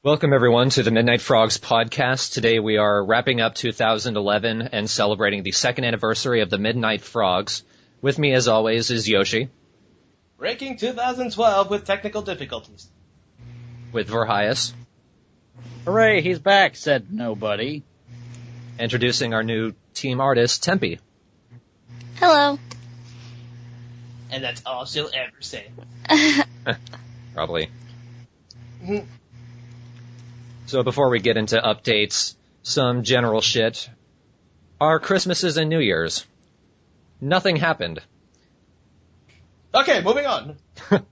Welcome, everyone, to the MidnightFrogs Podcast. Today we are wrapping up 2011 and celebrating the second anniversary of the Midnight Frogs. With me, as always, is Yoshi. Breaking 2012 with technical difficulties. With Vorhias. Hooray, he's back, said nobody. Introducing our new team artist, Tempe. Hello. And that's all she'll ever say. Probably. So before we get into updates, some general shit. Our Christmases and New Year's. Nothing happened. Okay, moving on. Alright,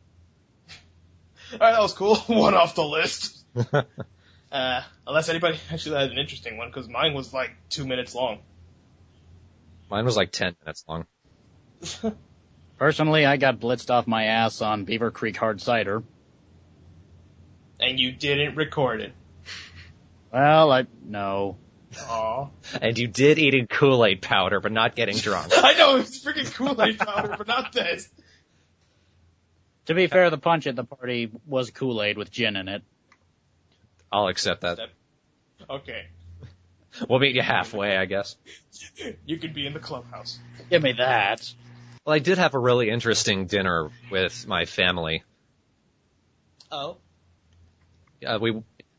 that was cool. One off the list. Unless anybody actually had an interesting one, because mine was like 2 minutes long. Mine was like 10 minutes long. Personally, I got blitzed off my ass on Beaver Creek Hard Cider. And you didn't record it. Well, no. Aw. And you did eating Kool-Aid powder, but not getting drunk. I know, it's freaking Kool-Aid powder, but not this. To be fair, the punch at the party was Kool-Aid with gin in it. I'll accept that. Okay. We'll meet you halfway, I guess. You could be in the clubhouse. Give me that. Well, I did have a really interesting dinner with my family. Oh?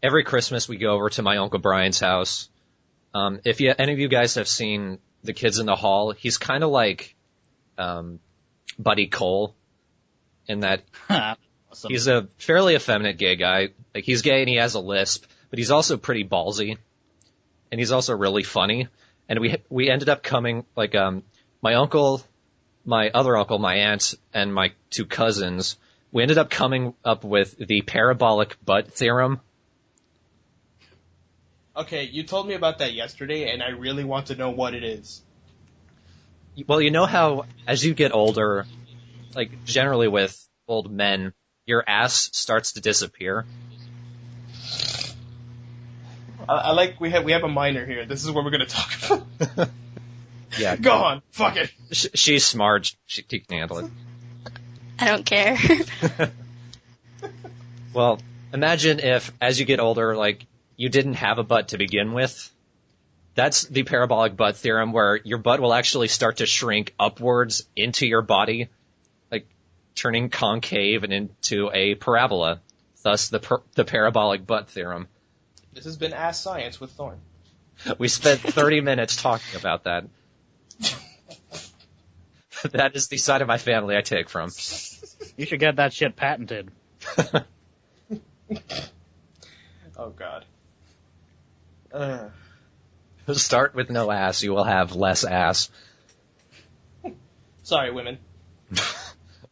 Every Christmas we go over to my Uncle Brian's house. If any of you guys have seen The Kids in the Hall, he's kind of like Buddy Cole in that Awesome. he's a fairly effeminate gay guy. Like, he's gay and he has a lisp, but he's also pretty ballsy, and he's also really funny. And we ended up coming, like, my uncle, my other uncle, my aunt, and my two cousins, we ended up coming up with the parabolic butt theorem. Okay, you told me about that yesterday, and I really want to know what it is. Well, you know how as you get older, like generally with old men, your ass starts to disappear. I like we have a minor here. This is what we're gonna talk about. Yeah. Go on, fuck it. She's smart. She can handle it. I don't care. Well, imagine if as you get older, like, you didn't have a butt to begin with. That's the parabolic butt theorem, where your butt will actually start to shrink upwards into your body, like turning concave and into a parabola. Thus, the parabolic butt theorem. This has been Ask Science with Thorn. We spent 30 minutes talking about that. That is the side of my family I take from. You should get that shit patented. Oh, God. Start with no ass, you will have less ass. Sorry, women.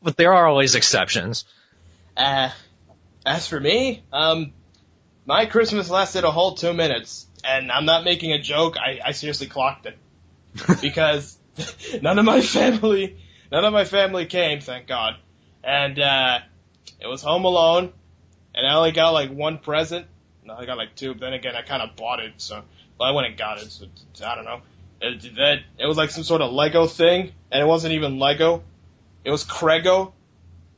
But there are always exceptions. As for me, my Christmas lasted a whole 2 minutes, and I'm not making a joke. I seriously clocked it because none of my family came, thank God, and it was Home Alone, and I only got like one present. No, I got like two, but then again, I kind of bought it, so I went and got it. So I don't know. It was like some sort of Lego thing, and it wasn't even Lego. It was Crego.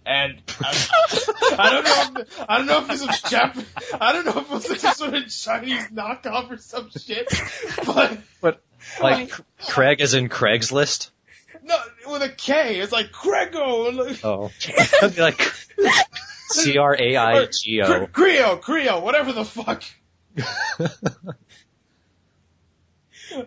And I don't know if it was Japanese. I don't know if it was like some sort of Chinese knockoff or some shit. But like Craig as in Craigslist? No, with a K. It's like Crego. Oh, that'd be like Craigo. Creo, whatever the fuck.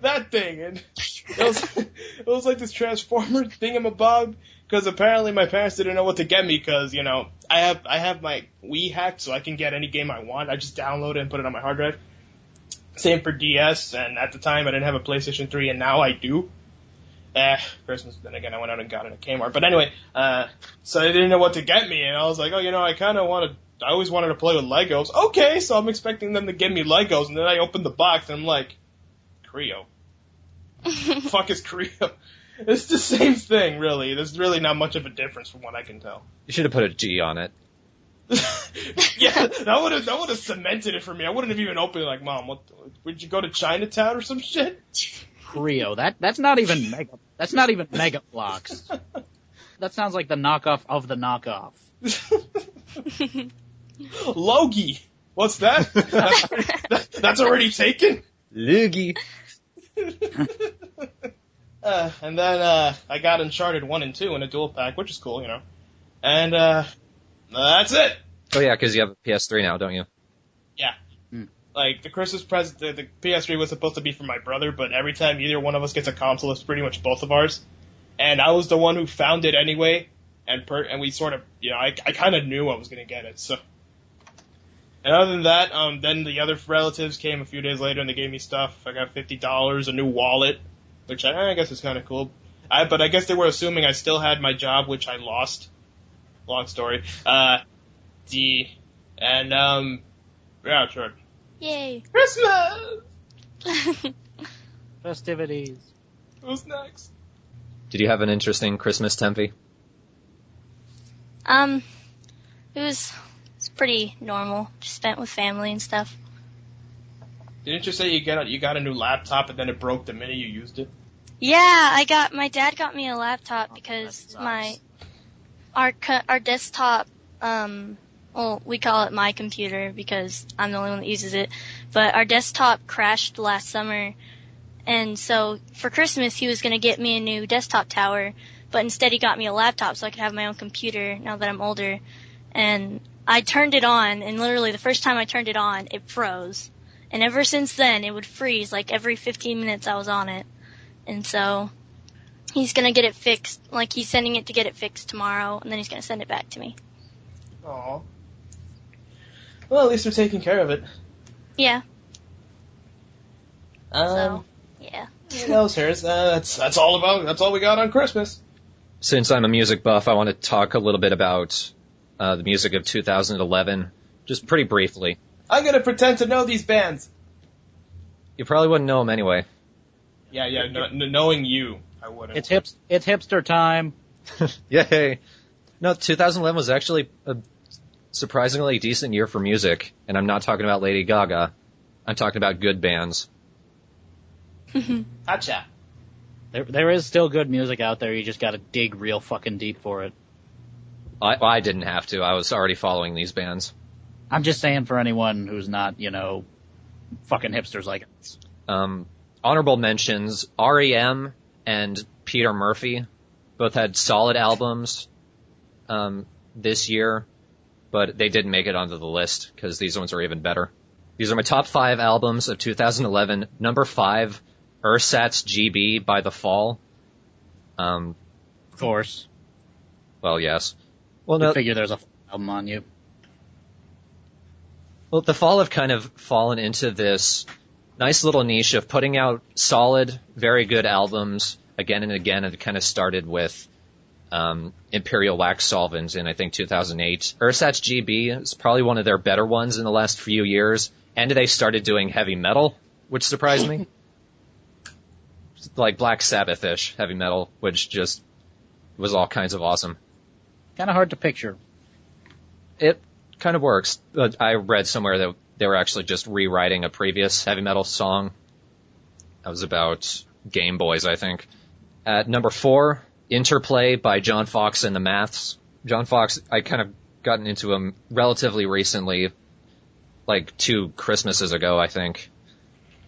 That thing, and it was like this Transformer thingamabob. Because apparently my parents didn't know what to get me, because, you know, I have my Wii hacked, so I can get any game I want. I just download it and put it on my hard drive. Same for DS, and at the time I didn't have a PlayStation 3, and now I do. Christmas, then again I went out and got it at Kmart. But anyway, so they didn't know what to get me, and I was like, oh, you know, I always wanted to play with Legos. Okay, so I'm expecting them to give me Legos, and then I opened the box, and I'm like, Creo. Fuck is Creo? It's the same thing, really. There's really not much of a difference from what I can tell. You should have put a G on it. Yeah, that would have cemented it for me. I wouldn't have even opened it like, Mom, would you go to Chinatown or some shit? Creo. That's not even Mega Blocks. That sounds like the knockoff of the knockoff. Logie. What's that? That's already taken? Loogie. And then I got Uncharted 1 and 2 in a dual pack, which is cool, And that's it. Oh yeah, because you have a PS3 now, don't you? Yeah. Like, the Christmas present, the PS3 was supposed to be for my brother, but every time either one of us gets a console, it's pretty much both of ours. And I was the one who found it anyway, and we sort of, I kind of knew I was going to get it, so. And other than that, then the other relatives came a few days later and they gave me stuff. I got $50, a new wallet, which I guess is kind of cool. But I guess they were assuming I still had my job, which I lost. Long story. Yeah, sure. Yay. Christmas! Festivities. Who's next? Did you have an interesting Christmas, Tempe? It was pretty normal. Just spent with family and stuff. Didn't you say you got a new laptop and then it broke the minute you used it? Yeah, my dad got me a laptop because our desktop, well, we call it my computer because I'm the only one that uses it, but our desktop crashed last summer, and so for Christmas he was going to get me a new desktop tower, but instead he got me a laptop so I could have my own computer now that I'm older, and I turned it on, and literally the first time I turned it on, it froze, and ever since then it would freeze like every 15 minutes I was on it, and so he's going to get it fixed, like he's sending it to get it fixed tomorrow, and then he's going to send it back to me. Aw. Well, at least they're taking care of it. Yeah. Yeah. What else, Harris? That's all we got on Christmas. Since I'm a music buff, I want to talk a little bit about the music of 2011, just pretty briefly. I'm gonna pretend to know these bands. You probably wouldn't know them anyway. Yeah, knowing you, I wouldn't. It's hipster time. Yay! No, 2011 was actually a surprisingly decent year for music, and I'm not talking about Lady Gaga. I'm talking about good bands. Gotcha. There is still good music out there. You just got to dig real fucking deep for it. I didn't have to. I was already following these bands. I'm just saying for anyone who's not, fucking hipsters like us. Honorable mentions, R.E.M. and Peter Murphy both had solid albums this year, but they didn't make it onto the list because these ones are even better. These are my top 5 albums of 2011. Number 5, Ersatz GB by The Fall. Of course. Well, yes. Well, I no. figure there's a album on you. Well, The Fall have kind of fallen into this nice little niche of putting out solid, very good albums again and again. It kind of started with Imperial Wax Solvent in, I think, 2008. Ersatz GB is probably one of their better ones in the last few years, and they started doing heavy metal, which surprised me. Like Black Sabbath-ish heavy metal, which just was all kinds of awesome. Kind of hard to picture. It kind of works. I read somewhere that they were actually just rewriting a previous heavy metal song. That was about Game Boys, I think. At number 4, Interplay by John Fox and the Maths. John Fox, I kind of gotten into him relatively recently, like 2 Christmases ago, I think.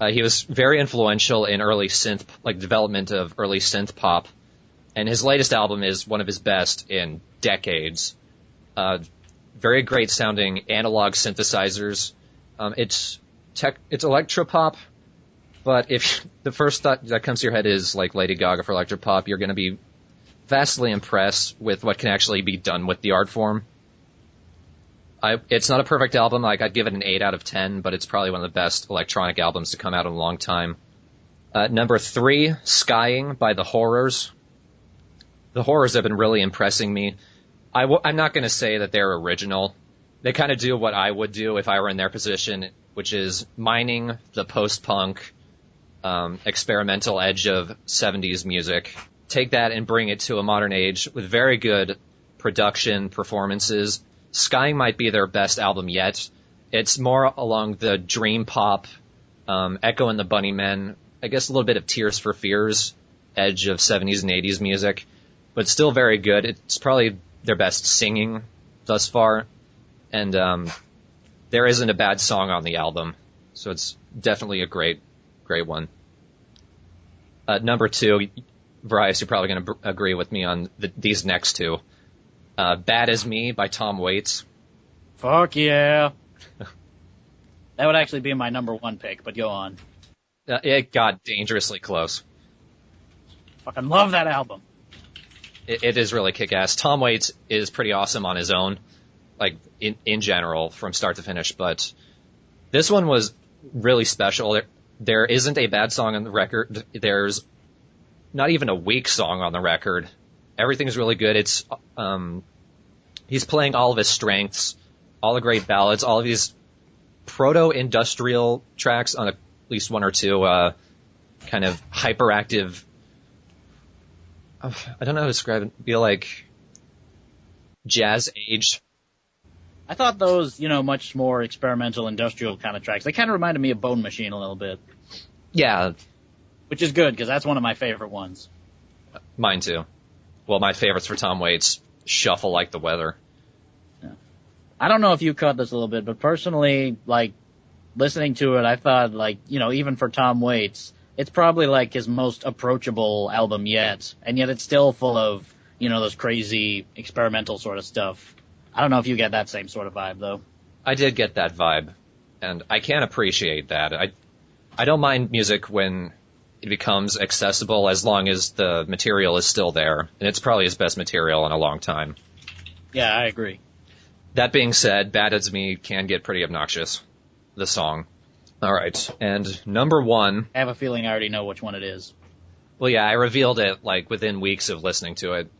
He was very influential in early synth, like development of early synth pop, and his latest album is one of his best in decades. Very great sounding analog synthesizers. It's electropop, but if the first thought that comes to your head is like Lady Gaga for electropop, you're going to be vastly impressed with what can actually be done with the art form. It's not a perfect album. Like, I'd give it an 8 out of 10, but it's probably one of the best electronic albums to come out in a long time. Number 3, Skying by The Horrors. The Horrors have been really impressing me. I'm not going to say that they're original. They kind of do what I would do if I were in their position, which is mining the post-punk, experimental edge of 70s music. Take that and bring it to a modern age with very good production, performances. Skying might be their best album yet. It's more along the dream pop, Echo and the Bunnymen, I guess a little bit of Tears for Fears edge of 70s and 80s music, but still very good. It's probably their best singing thus far. And there isn't a bad song on the album. So it's definitely a great one. Number 2, Vorhias, you're probably going to agree with me on these next two. Bad As Me by Tom Waits. Fuck yeah. That would actually be my number 1 pick, but go on. It got dangerously close. Fucking love that album. It is really kick-ass. Tom Waits is pretty awesome on his own, like in general, from start to finish, but this one was really special. There isn't a bad song on the record. There's not even a weak song on the record. Everything's really good. It's he's playing all of his strengths, all the great ballads, all of these proto-industrial tracks on at least one or two kind of hyperactive. I don't know how to describe it. Feel like jazz age. I thought those, much more experimental industrial kind of tracks. They kind of reminded me of Bone Machine a little bit. Yeah. Which is good, because that's one of my favorite ones. Mine too. Well, my favorites for Tom Waits, Shuffle Like the Weather. Yeah. I don't know if you caught this a little bit, but personally, listening to it, I thought, even for Tom Waits, it's probably, his most approachable album yet. And yet it's still full of, those crazy experimental sort of stuff. I don't know if you get that same sort of vibe, though. I did get that vibe, and I can appreciate that. I don't mind music when it becomes accessible as long as the material is still there, and it's probably his best material in a long time. Yeah, I agree. That being said, Bad As Me can get pretty obnoxious, the song. All right, and number 1... I have a feeling I already know which one it is. Well, yeah, I revealed it, within weeks of listening to it,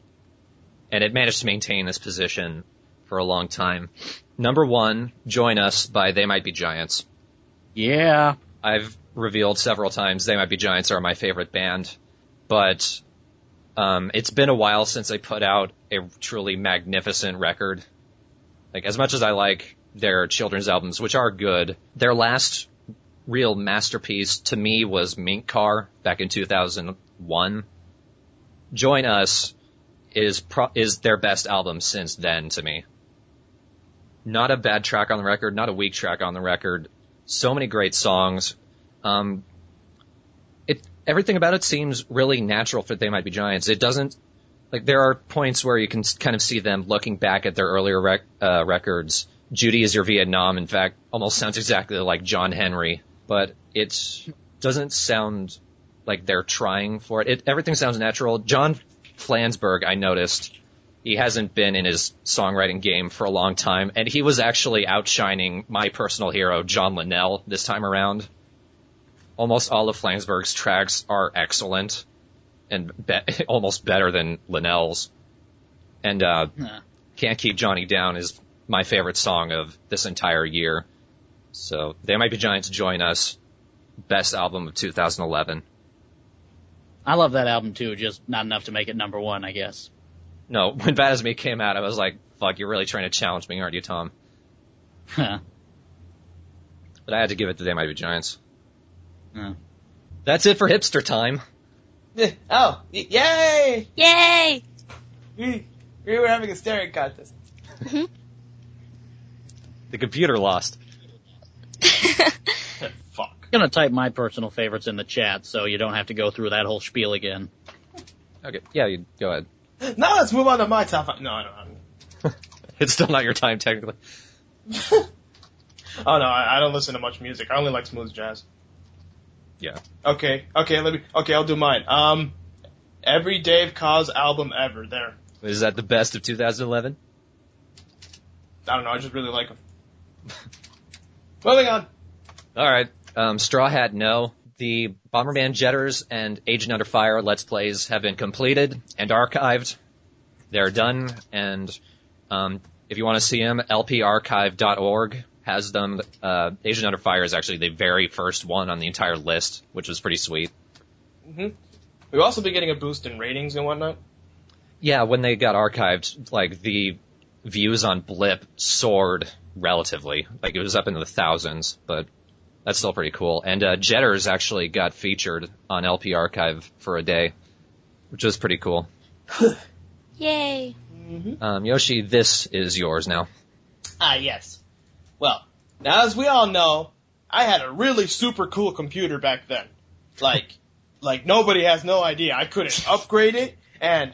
and it managed to maintain this position for a long time. Number 1, Join Us by They Might Be Giants. Yeah. I've revealed several times They Might Be Giants are my favorite band, but it's been a while since they put out a truly magnificent record. As much as I like their children's albums, which are good, their last real masterpiece to me was Mink Car back in 2001. Join Us is their best album since then to me. Not a bad track on the record, not a weak track on the record. So many great songs. Everything about it seems really natural for They Might Be Giants. It doesn't, there are points where you can kind of see them looking back at their earlier records. Judy Is Your Vietnam, in fact, almost sounds exactly like John Henry, but it doesn't sound like they're trying for it. Everything sounds natural. John Flansburgh, I noticed, he hasn't been in his songwriting game for a long time, and he was actually outshining my personal hero, John Linnell, this time around. Almost all of Flansburgh's tracks are excellent, and almost better than Linnell's. And Can't Keep Johnny Down is my favorite song of this entire year. So They Might Be Giants, Join Us, best album of 2011. I love that album too, just not enough to make it number 1, I guess. No, when Bad As Me came out, I was like, fuck, you're really trying to challenge me, aren't you, Tom? Huh. But I had to give it to They Might Be Giants. Huh. That's it for hipster time. Oh, yay! Yay! We were having a staring contest. The computer lost. Fuck. I'm gonna type my personal favorites in the chat so you don't have to go through that whole spiel again. Okay, yeah, you go ahead. Now let's move on to my top 5. No, I don't. It's still not your time, technically. Oh no, I don't listen to much music. I only like smooth jazz. Yeah. Okay, I'll do mine. Every Dave Koz album ever. There. Is that the best of 2011? I don't know, I just really like them. Moving on. Alright, TheStrawhatNO. The Bomberman Jetters and Agent Under Fire Let's Plays have been completed and archived. They're done, and if you want to see them, lparchive.org has them. Agent Under Fire is actually the very first one on the entire list, which was pretty sweet. Mm-hmm. We've also been getting a boost in ratings and whatnot. Yeah, when they got archived, the views on Blip soared relatively. It was up into the thousands, but that's still pretty cool. And Jetters actually got featured on LP Archive for a day, which was pretty cool. Yay! Mm-hmm. Yoshi, this is yours now. Yes. Well, Now, as we all know, I had a really super cool computer back then. Like nobody has no idea. I couldn't upgrade it, and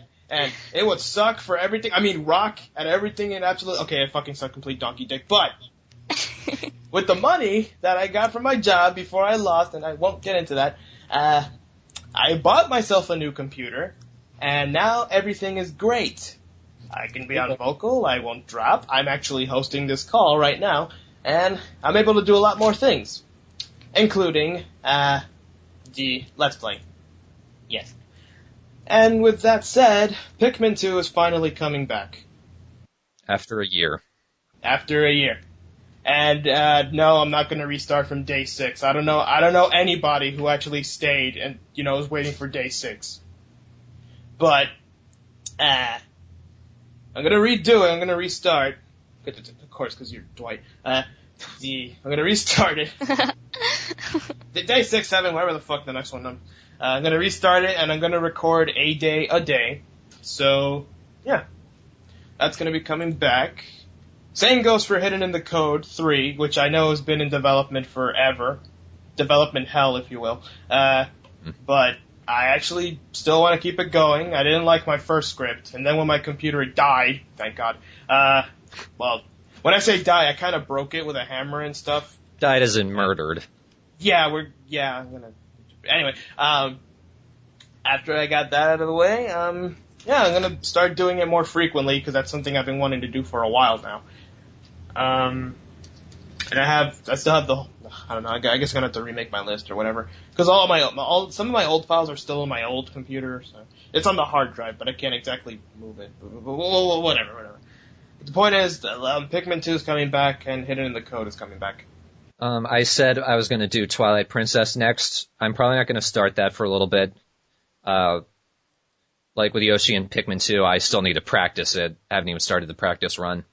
it would suck for everything. I mean, rock at everything and absolutely. Okay, it fucking sucked complete donkey dick. But with the money that I got from my job before I lost, and I won't get into that, I bought myself a new computer, and now everything is great. I can be on vocal. I won't drop. I'm actually hosting this call right now, and I'm able to do a lot more things, including the Let's Play. Yes. And with that said, Pikmin 2 is finally coming back. After a year. After a year. And no, I'm not going to restart from day 6. I don't know anybody who actually stayed and, was waiting for day 6. But I'm going to redo it. I'm going to restart. Of course, because you're Dwight. I'm going to restart it. Day 6, 7, whatever the fuck the next one. I'm going to restart it, and I'm going to record a day. So, yeah. That's going to be coming back. Same goes for Hidden in the Code 3, which I know has been in development forever. Development hell, if you will. But I actually still want to keep it going. I didn't like my first script, and then when my computer died, thank God. Well, when I say die, I kind of broke it with a hammer and stuff. Died as in murdered. Yeah, I'm gonna... Anyway, after I got that out of the way, I'm gonna start doing it more frequently, because that's something I've been wanting to do for a while now. And I still have I don't know, I guess I'm gonna have to remake my list or whatever, because some of my old files are still on my old computer, so it's on the hard drive, but I can't exactly move it. Whatever. The point is, Pikmin 2 is coming back, and Hidden in the Code is coming back. I said I was going to do Twilight Princess next. I'm probably not going to start that for a little bit. Like with Yoshi and Pikmin 2, I still need to practice it. I haven't even started the practice run.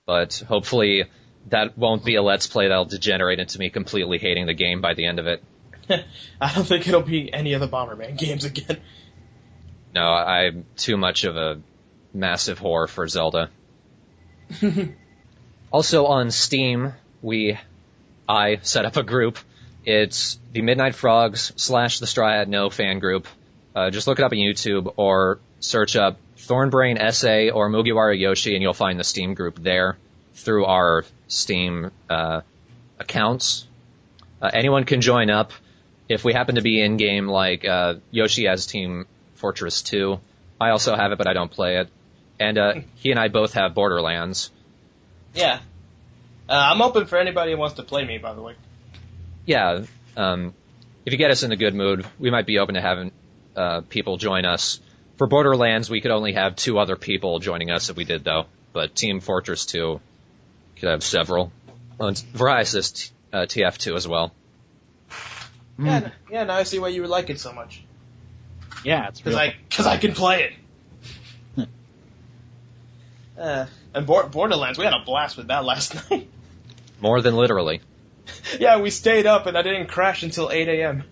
But hopefully that won't be a Let's Play that'll degenerate into me completely hating the game by the end of it. I don't think it'll be any of the Bomberman games again. No, I'm too much of a massive whore for Zelda. Also on Steam, I set up a group. It's the MidnightFrogs / TheStrawhatNO fan group. Just look it up on YouTube or search up ThornBrain SA or Mugiwara Yoshi, and you'll find the Steam group there through our Steam accounts. Anyone can join up. If we happen to be in-game, like Yoshi has Team Fortress 2, I also have it, but I don't play it. And he and I both have Borderlands. Yeah. I'm open for anybody who wants to play me, by the way. Yeah. If you get us in a good mood, we might be open to having people join us. For Borderlands, we could only have 2 other people joining us if we did, though. But Team Fortress 2 could have several. Vorhias is TF2 as well. Yeah, now I see why you would like it so much. Yeah, it's real. Because I can play it. And Borderlands, we had a blast with that last night. More than literally. Yeah, we stayed up and I didn't crash until 8 a.m.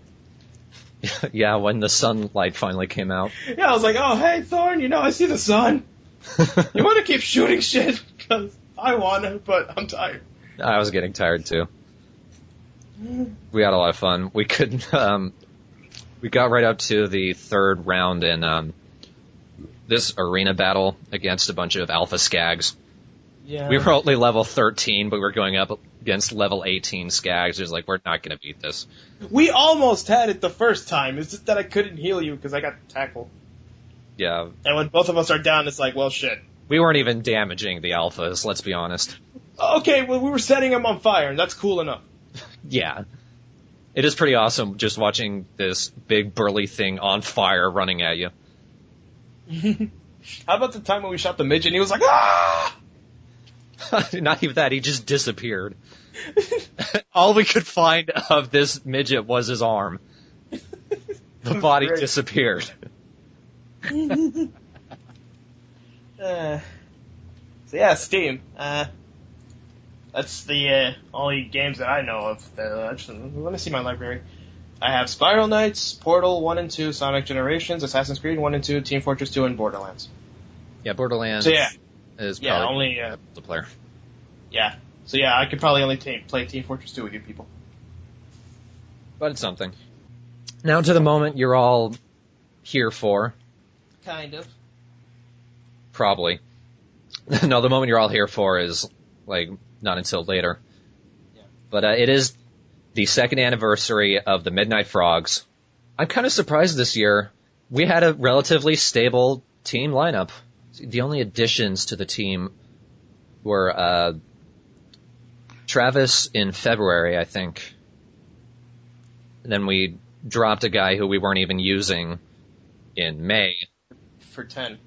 Yeah, when the sunlight finally came out. Yeah, I was like, oh, hey, Thorn, I see the sun. You want to keep shooting shit? Because I want to, but I'm tired. I was getting tired, too. We had a lot of fun. We could, we got right up to the 3rd round in, this arena battle against a bunch of alpha skags. Yeah. We were only level 13, but we were going up against level 18 skags. It was like, we're not going to beat this. We almost had it the first time. It's just that I couldn't heal you because I got tackled. Yeah. And when both of us are down, it's like, well, shit. We weren't even damaging the alphas, let's be honest. Okay, well, we were setting them on fire, and that's cool enough. Yeah. It is pretty awesome just watching this big burly thing on fire running at you. How about the time when we shot the midget and he was like, ah! Not even that, he just disappeared. All we could find of this midget was his arm. The body disappeared. So yeah, Steam. That's the only games that I know of. Let me see my library. I have Spiral Knights, Portal 1 and 2, Sonic Generations, Assassin's Creed 1 and 2, Team Fortress 2, and Borderlands. Yeah, Borderlands So yeah, is probably only the player. Yeah, So yeah, I could probably only play Team Fortress 2 with you people. But it's something. Now to the moment you're all here for. Kind of. Probably. No, the moment you're all here for is, like, not until later. Yeah. But it is the second anniversary of the Midnight Frogs. I'm kind of surprised this year. We had a relatively stable team lineup. The only additions to the team were Travis in February, I think. And then we dropped a guy who we weren't even using in May. For 10.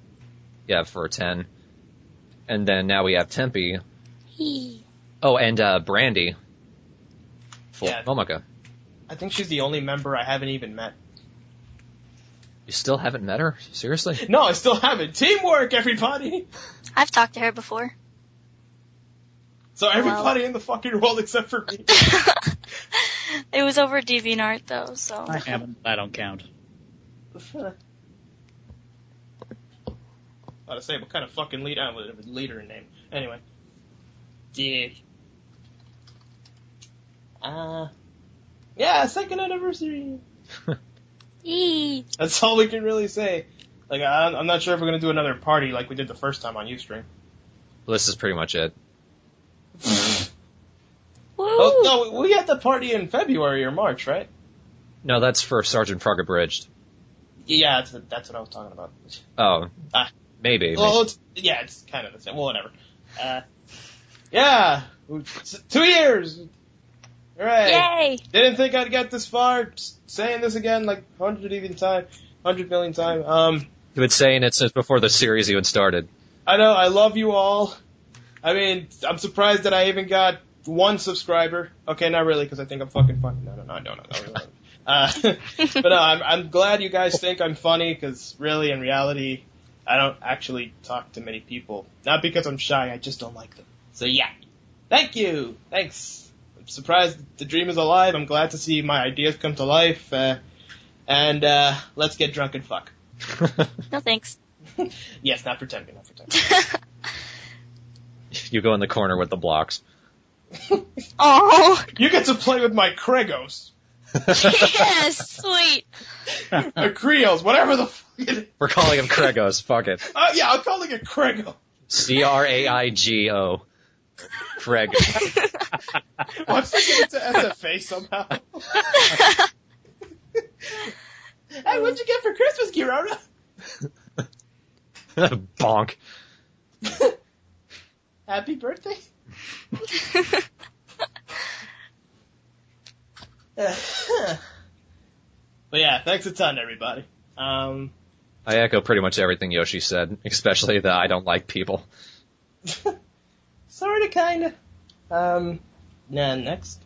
Yeah, for 10. And then now we have Tempe. He. Oh, and Brandy. For Yeah. Momaka. I think she's the only member I haven't even met. You still haven't met her? Seriously? No, I still haven't. Teamwork, everybody! I've talked to her before. So everybody in the fucking world except for me. It was over DeviantArt though, so. I haven't. I don't count. About to say, what kind of fucking leader name? Anyway. Yeah. Yeah, second anniversary. Eee. That's all we can really say. Like, I'm not sure if we're gonna do another party like we did the first time on Ustream. Well, this is pretty much it. Woo. Oh, no, we had the party in February or March, right? No, that's for Sgt Frog Abridged. Yeah, that's what I was talking about. Oh. Ah. Maybe. Well, it's kind of the same. Well, whatever. Yeah, 2 years. Hooray! Yay! Didn't think I'd get this far. Saying this again like 100 million times. You've been saying it since before the series even started. I know. I love you all. I mean, I'm surprised that I even got 1 subscriber. Okay, not really, because I think I'm fucking funny. No, I don't. But no, I'm glad you guys think I'm funny, because really, in reality, I don't actually talk to many people. Not because I'm shy, I just don't like them. So yeah. Thank you! Thanks. I'm surprised the dream is alive. I'm glad to see my ideas come to life. And let's get drunk and fuck. No thanks. Yes, not pretending. You go in the corner with the blocks. Oh. You get to play with my Kregos. Yes, sweet. Or Creos, whatever the fuck it is. We're calling him Kregos. Fuck it. Yeah, I'm calling it Krego. Craigo. Craig. I'm thinking it's an SFA somehow. Hey, what'd you get for Christmas, Kirona? Bonk. Happy birthday. But yeah, thanks a ton, everybody. I echo pretty much everything Yoshi said, especially that I don't like people. Sorta, kinda. Next.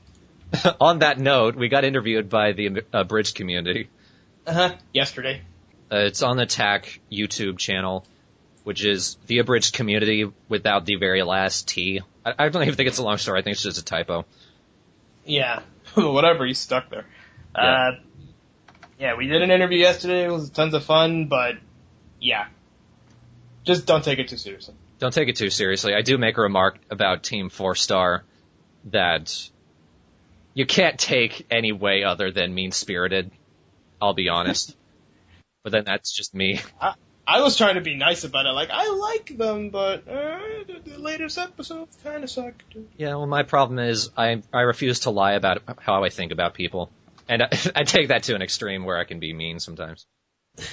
On that note, we got interviewed by the Abridged community. Yesterday. It's on the TAC YouTube channel, which is the Abridged community without the very last T. I don't even think it's a long story. I think it's just a typo. Yeah. Whatever, he's stuck there. Yeah, we did an interview yesterday. It was tons of fun, but yeah. Just don't take it too seriously. Don't take it too seriously. I do make a remark about Team 4-Star that you can't take any way other than mean-spirited. I'll be honest. But then that's just me. I was trying to be nice about it. Like, I like them, but the latest episode kind of sucked. Yeah, well, my problem is I refuse to lie about how I think about people. And I take that to an extreme where I can be mean sometimes.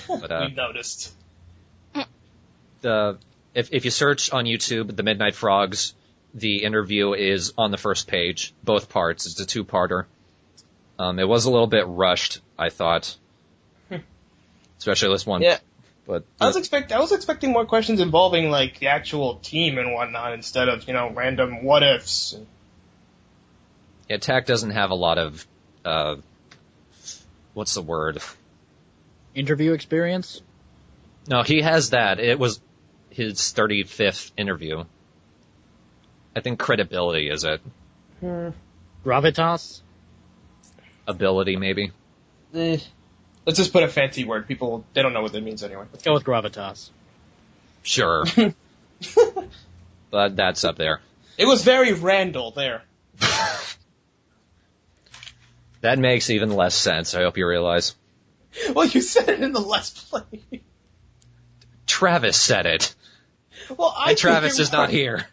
But, We've noticed. If you search on YouTube, The Midnight Frogs, the interview is on the first page, both parts. It's a 2-parter. It was a little bit rushed, I thought. Especially this one. Yeah. But I was expecting more questions involving, like, the actual team and whatnot instead of, random what-ifs. Yeah, TAC doesn't have a lot of, what's the word? Interview experience? No, he has that. It was his 35th interview. I think credibility is it. Gravitas? Ability, maybe. Let's just put a fancy word. People, they don't know what that means anyway. Let's go with gravitas. Sure. But that's up there. It was very Randall there. That makes even less sense, I hope you realize. Well, you said it in the Let's Play. Travis said it. Well, And Travis is not here.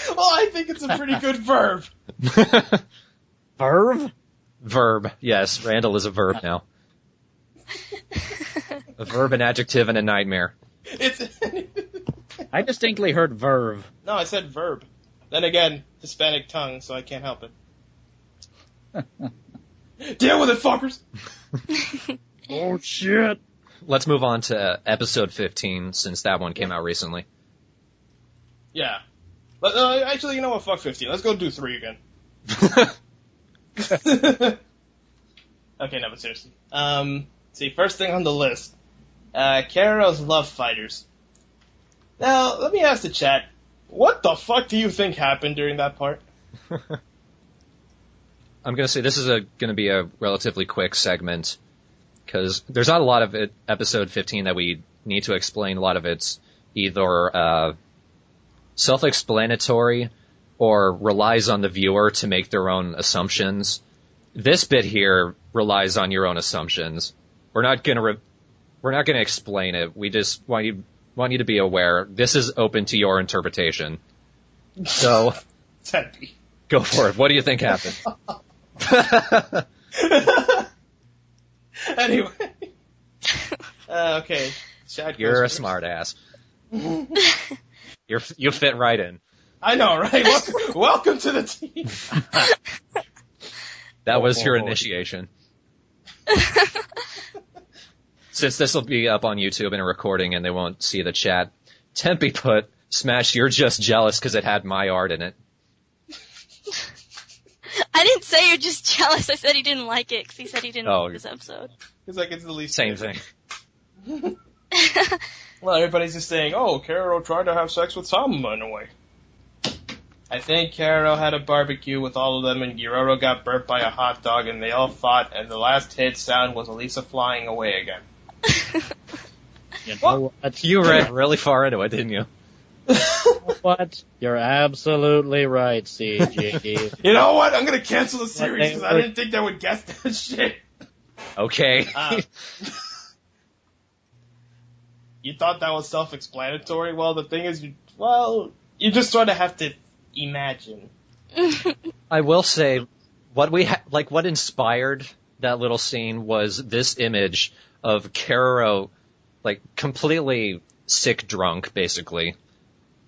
Well, I think it's a pretty good verb. Verb? Verb, yes. Randall is a verb now. A verb, an adjective, and a nightmare. I distinctly heard verve. No, I said verb. Then again, Hispanic tongue, so I can't help it. Deal with it, fuckers! Oh, shit. Let's move on to episode 15, since that one came out recently. Yeah. But, actually, you know what? Fuck 15. Let's go do 3 again. Okay, no, but seriously. See, first thing on the list. Karo's Love Fighters. Now, let me ask the chat. What the fuck do you think happened during that part? I'm going to say this is going to be a relatively quick segment, because there's not a lot of it, episode 15 that we need to explain. A lot of it's either self-explanatory or relies on the viewer to make their own assumptions. This bit here relies on your own assumptions. We're not going to explain it. We just want you to be aware. This is open to your interpretation. So, Tempe. Go for it. What do you think happened? Anyway. Okay. Chat You're a first. smart ass. You fit right in. I know, right? Welcome to the team. That was your initiation. Since this will be up on YouTube in a recording and they won't see the chat, Tempe put, Smash, you're just jealous because it had my art in it. I didn't say you're just jealous. I said he didn't like it because he said he didn't like this episode. It's like it's the least Same thing. Well, everybody's just saying, oh, Karo tried to have sex with Tom in a way. I think Karo had a barbecue with all of them, and Giroro got burnt by a hot dog, and they all fought, and the last hit sound was Elisa flying away again. You know what? You read really far into it, didn't you? What? You're absolutely right, CG. You know what? I'm gonna cancel the series because I didn't think they would guess that shit. Okay. You thought that was self-explanatory? Well, the thing is, you just sort of have to imagine. I will say, what inspired that little scene was this image of Karo, completely sick drunk, basically.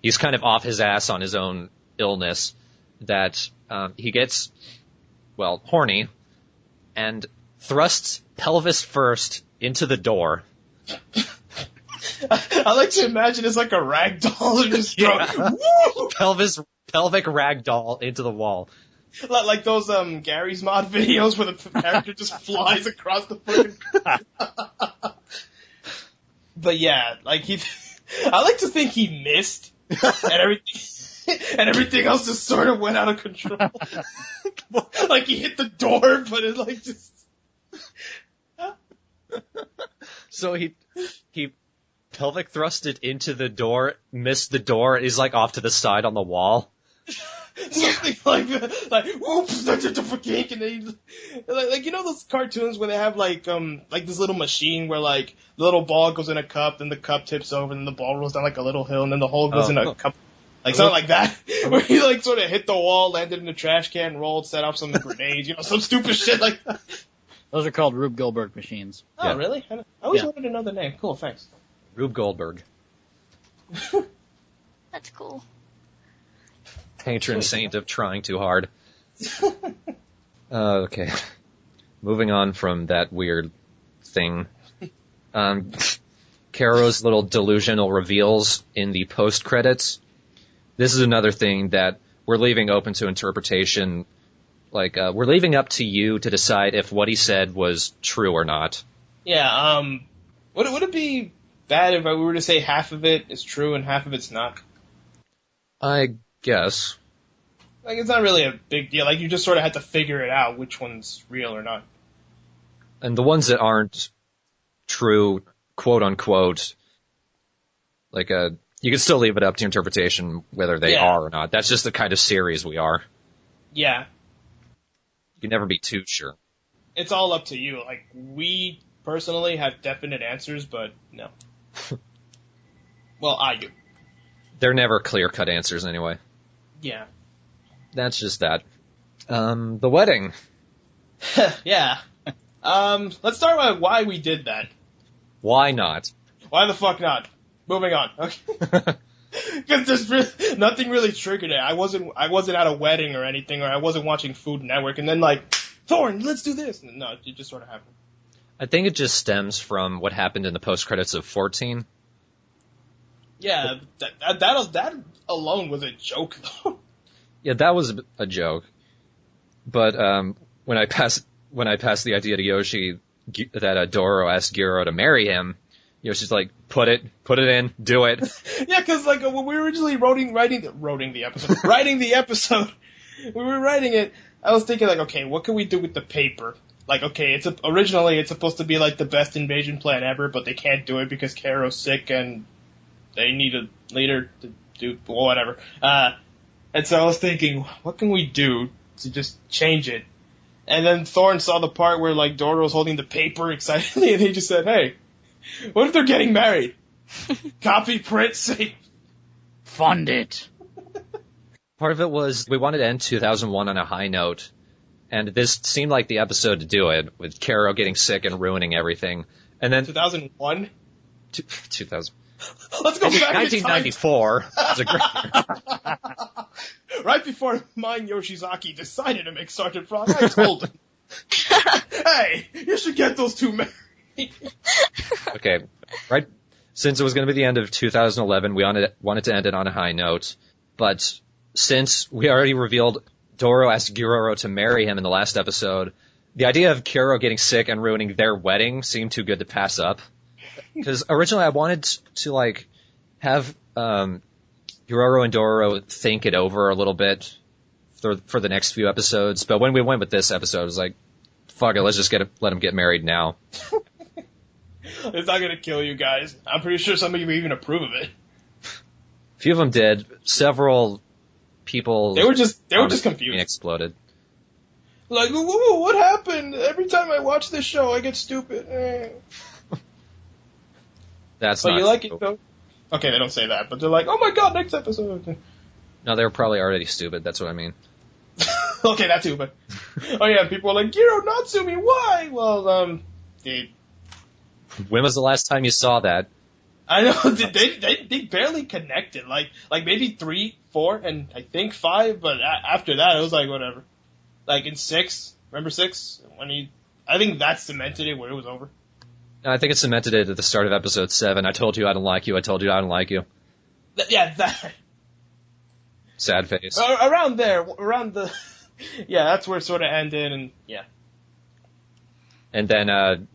He's kind of off his ass on his own illness, that he gets, horny, and thrusts pelvis first into the door. I like to imagine it's like a rag doll and just Pelvic rag doll into the wall. Like those Gary's Mod videos where the character just flies across the fucking. But yeah, I like to think he missed, and everything else just sort of went out of control. Like he hit the door, but it just. So he pelvic thrusted into the door, missed the door, is off to the side on the wall. Something like that, whoops, and then you know those cartoons where they have this little machine where the little ball goes in a cup, then the cup tips over, and then the ball rolls down a little hill, and then the hole goes in a cup, something like that, where he sort of hit the wall, landed in a trash can, rolled, set off some grenades, some stupid shit like that. Those are called Rube Goldberg machines. Oh, yeah. Really? I always wanted to know the name. Cool, thanks. Rube Goldberg. That's cool. Patron saint of trying too hard. Okay. Moving on from that weird thing. Karo's little delusional reveals in the post-credits. This is another thing that we're leaving open to interpretation. We're leaving up to you to decide if what he said was true or not. Yeah, would it be bad if we were to say half of it is true and half of it's not? I guess. It's not really a big deal. You just sort of have to figure it out which one's real or not. And the ones that aren't true, quote unquote, You can still leave it up to interpretation whether they Yeah. are or not. That's just the kind of series we are. Yeah. You can never be too sure. It's all up to you. Like, we personally have definite answers, but no. Well, I do. They're never clear-cut answers anyway. Yeah. That's just that. The wedding. Yeah. Let's start with why we did that. Why not? Why the fuck not? Moving on. Okay. Because there's nothing really triggered it. I wasn't at a wedding or anything, or I wasn't watching Food Network, and then like, Thorn, let's do this. No, it just sort of happened. I think it just stems from what happened in the post-credits of 14. Yeah, that alone was a joke, though. Yeah, that was a joke. But when I passed the idea to Yoshi that Doro asked Giro to marry him, Yoshi's like, put it in, do it. Yeah, because like when we were originally writing the episode, when we were writing it, I was thinking like, okay, what can we do with the paper? Like, okay, originally it's supposed to be like the best invasion plan ever, but they can't do it because Karo's sick and they need a leader to do whatever. And so I was thinking, what can we do to just change it? And then Thorn saw the part where like Doro's holding the paper excitedly, and he just said, "Hey, what if they're getting married? Copy, print, save." Fund it. Part of it was we wanted to end 2001 on a high note, and this seemed like the episode to do it, with Karo getting sick and ruining everything. And then 2001? 2000. Let's go back 1994 was a great year. Right before mine Yoshizaki decided to make Sgt. Frog, I told him, "Hey, you should get those two married." Okay, right. Since it was going to be the end of 2011, we wanted to end it on a high note. But since we already revealed Doro asked Giro to marry him in the last episode, the idea of Karo getting sick and ruining their wedding seemed too good to pass up. Because originally I wanted to like have Giro and Doro think it over a little bit for the next few episodes. But when we went with this episode, it was like, fuck it, let's just let them get married now. It's not gonna kill you guys. I'm pretty sure some of you even approve of it. A few of them did. Several people. They were just confused. Exploded. Like, what happened? Every time I watch this show, I get stupid. That's but not you like true. it though. Okay, they don't say that, but they're like, "Oh my god, next episode." No, they were probably already stupid. That's what I mean. Okay, that too, but oh yeah, people are like, "Giro, Natsumi, why?" Well, When was the last time you saw that? I know they barely connected. Like maybe 3, 4, and I think 5. But after that, it was like whatever. Like in 6, remember 6 I think that cemented it where it was over. I think it cemented it at the start of episode 7. I told you I don't like you. I told you I don't like you. Yeah, that. Sad face. Around the. Yeah, that's where it sort of ended, and yeah. And then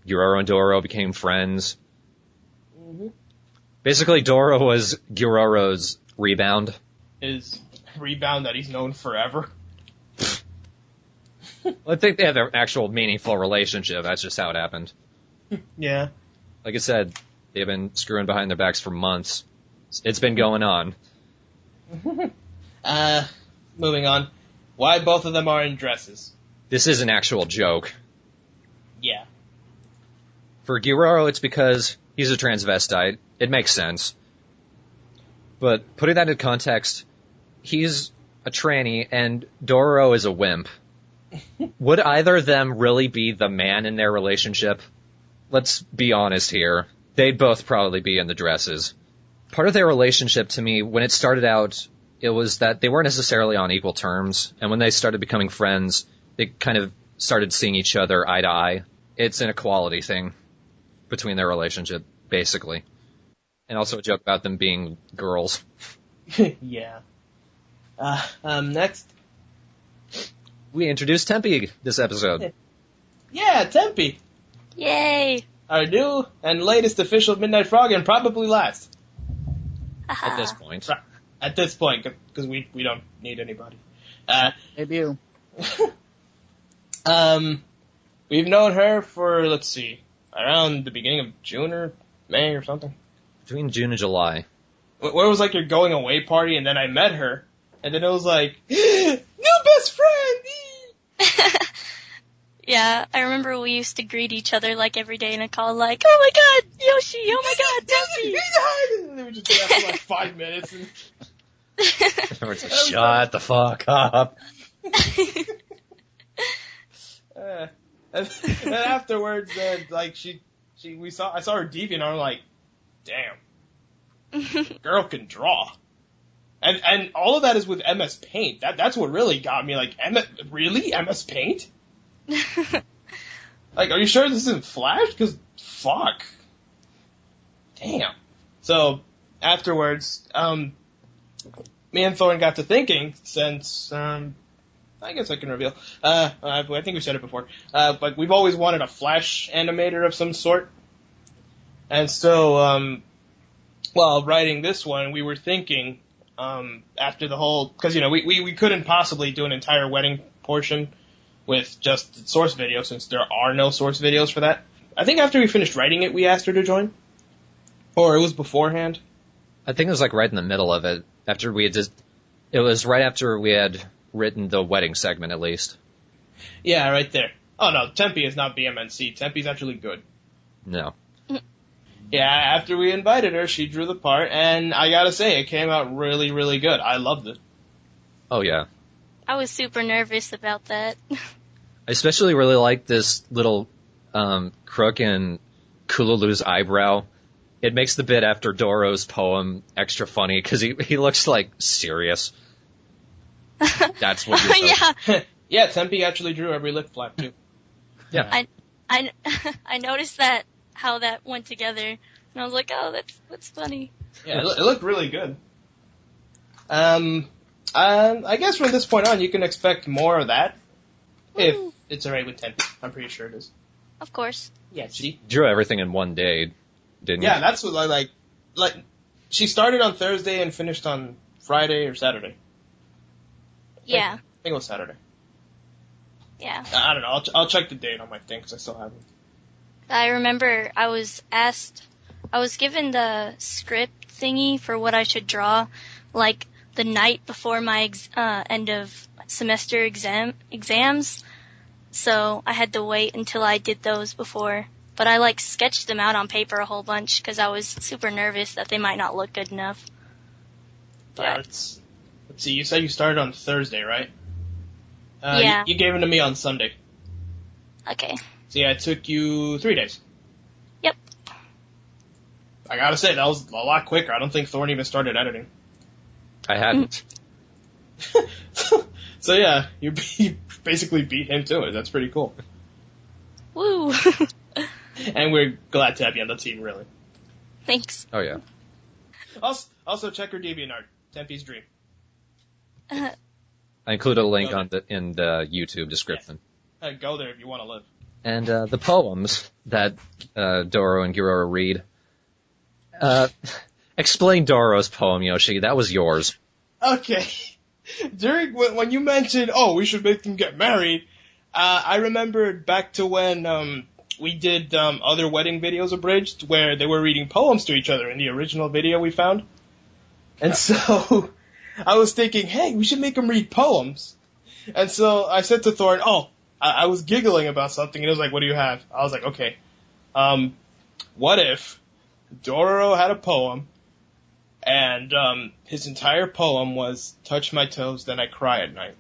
Giro and Doro became friends. Mm-hmm. Basically, Doro was Giroro's rebound. His rebound that he's known forever. I think they have an actual meaningful relationship. That's just how it happened. Yeah. Like I said, they've been screwing behind their backs for months. It's been going on. Moving on. Why both of them are in dresses? This is an actual joke. Yeah. For Giroro, it's because he's a transvestite. It makes sense. But putting that into context, he's a tranny and Doro is a wimp. Would either of them really be the man in their relationship? Let's be honest here. They'd both probably be in the dresses. Part of their relationship, to me, when it started out, it was that they weren't necessarily on equal terms. And when they started becoming friends, they kind of started seeing each other eye to eye. It's an equality thing between their relationship, basically. And also a joke about them being girls. Yeah. Next. We introduced Tempe this episode. Yeah, Tempe. Yay! Our new and latest official Midnight Frog, and probably last. At this point. At this point, because we don't need anybody. Debut. We've known her for, let's see, around the beginning of June or May or something. Between June and July. where it was like your going away party, and then I met her, and then it was like, new best friend! Yeah, I remember we used to greet each other like every day in a call, like, oh my god, Yoshi, oh my god, Tempe! And then we just did that for like 5 minutes. And... Everyone's like, shut the fuck up. And afterwards, then like I saw her deviant, and I'm like, damn, girl can draw, and all of that is with MS Paint. That's what really got me. Like, MS Paint? Like, are you sure this isn't Flash? Because fuck, damn. So afterwards, me and Thorn got to thinking, since I guess I can reveal. I think we said it before. But we've always wanted a Flash animator of some sort. And so, while writing this one, we were thinking, after the whole, because, we couldn't possibly do an entire wedding portion with just source video, since there are no source videos for that. I think after we finished writing it, we asked her to join. Or it was beforehand. I think it was like right in the middle of it. It was right after we had written the wedding segment, at least. Yeah, right there. Oh no, Tempe is not BMNC. Tempe's actually good. No. Yeah, after we invited her, she drew the part, and I gotta say, it came out really, really good. I loved it. Oh yeah. I was super nervous about that. I especially really like this little crook in Kululu's eyebrow. It makes the bit after Doro's poem extra funny, because he looks like serious. That's what you're Yeah. Yeah, Tempe actually drew every lip flap too. Yeah. I noticed that, how that went together, and I was like, oh, that's funny. Yeah, it looked really good. I guess from this point on, you can expect more of that. Woo. If it's alright with Tempe. I'm pretty sure it is. Of course. Yeah, see? Drew everything in one day, didn't you? Yeah, that's what I like. Like, she started on Thursday and finished on Friday or Saturday. Yeah. I think it was Saturday. Yeah. I don't know. I'll check the date on my thing, because I still haven't. I remember I was given the script thingy for what I should draw, like, the night before my end of semester exams. So I had to wait until I did those before. But I, sketched them out on paper a whole bunch, because I was super nervous that they might not look good enough. Yeah, let's see. You said you started on Thursday, right? Yeah. You gave them to me on Sunday. Okay. So yeah, it took you 3 days. Yep. I gotta say, that was a lot quicker. I don't think Thorn even started editing. I hadn't. So yeah, you basically beat him to it. That's pretty cool. Woo. And we're glad to have you on the team, really. Thanks. Oh yeah. Also check her DeviantArt, Tempe's Dream. I included a link in the YouTube description. Yes. Go there if you want to live. And the poems that Doro and Girora read. Explain Doro's poem, Yoshi. That was yours. Okay. When you mentioned, we should make them get married, I remembered back to when we did other wedding videos abridged, where they were reading poems to each other in the original video we found. And so I was thinking, hey, we should make them read poems. And so I said to Thorn, I was giggling about something, and he was like, what do you have? I was like, okay, what if Doro had a poem, and his entire poem was, touch my toes, then I cry at night.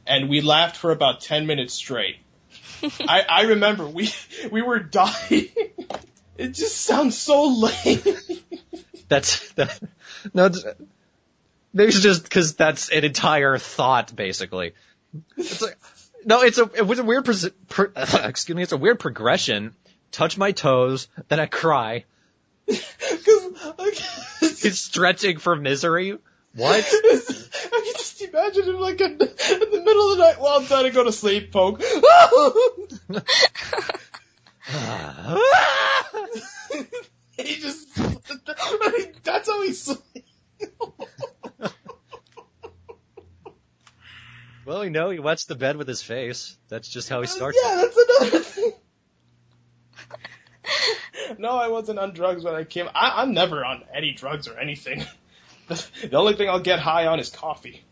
And we laughed for about 10 minutes straight. I remember, we were dying. It just sounds so lame. No, maybe it's just because that's an entire thought, basically. It's like, no, it was a weird, excuse me, it's a weird progression. Touch my toes, then I cry. He's stretching for misery. What? I can just imagine him in the middle of the night while I'm trying to go to sleep, poke. He just, that's how he sleeps. Well, he wets the bed with his face. That's just how he starts. Yeah, that's another thing. No, I wasn't on drugs when I came. I'm never on any drugs or anything. The only thing I'll get high on is coffee.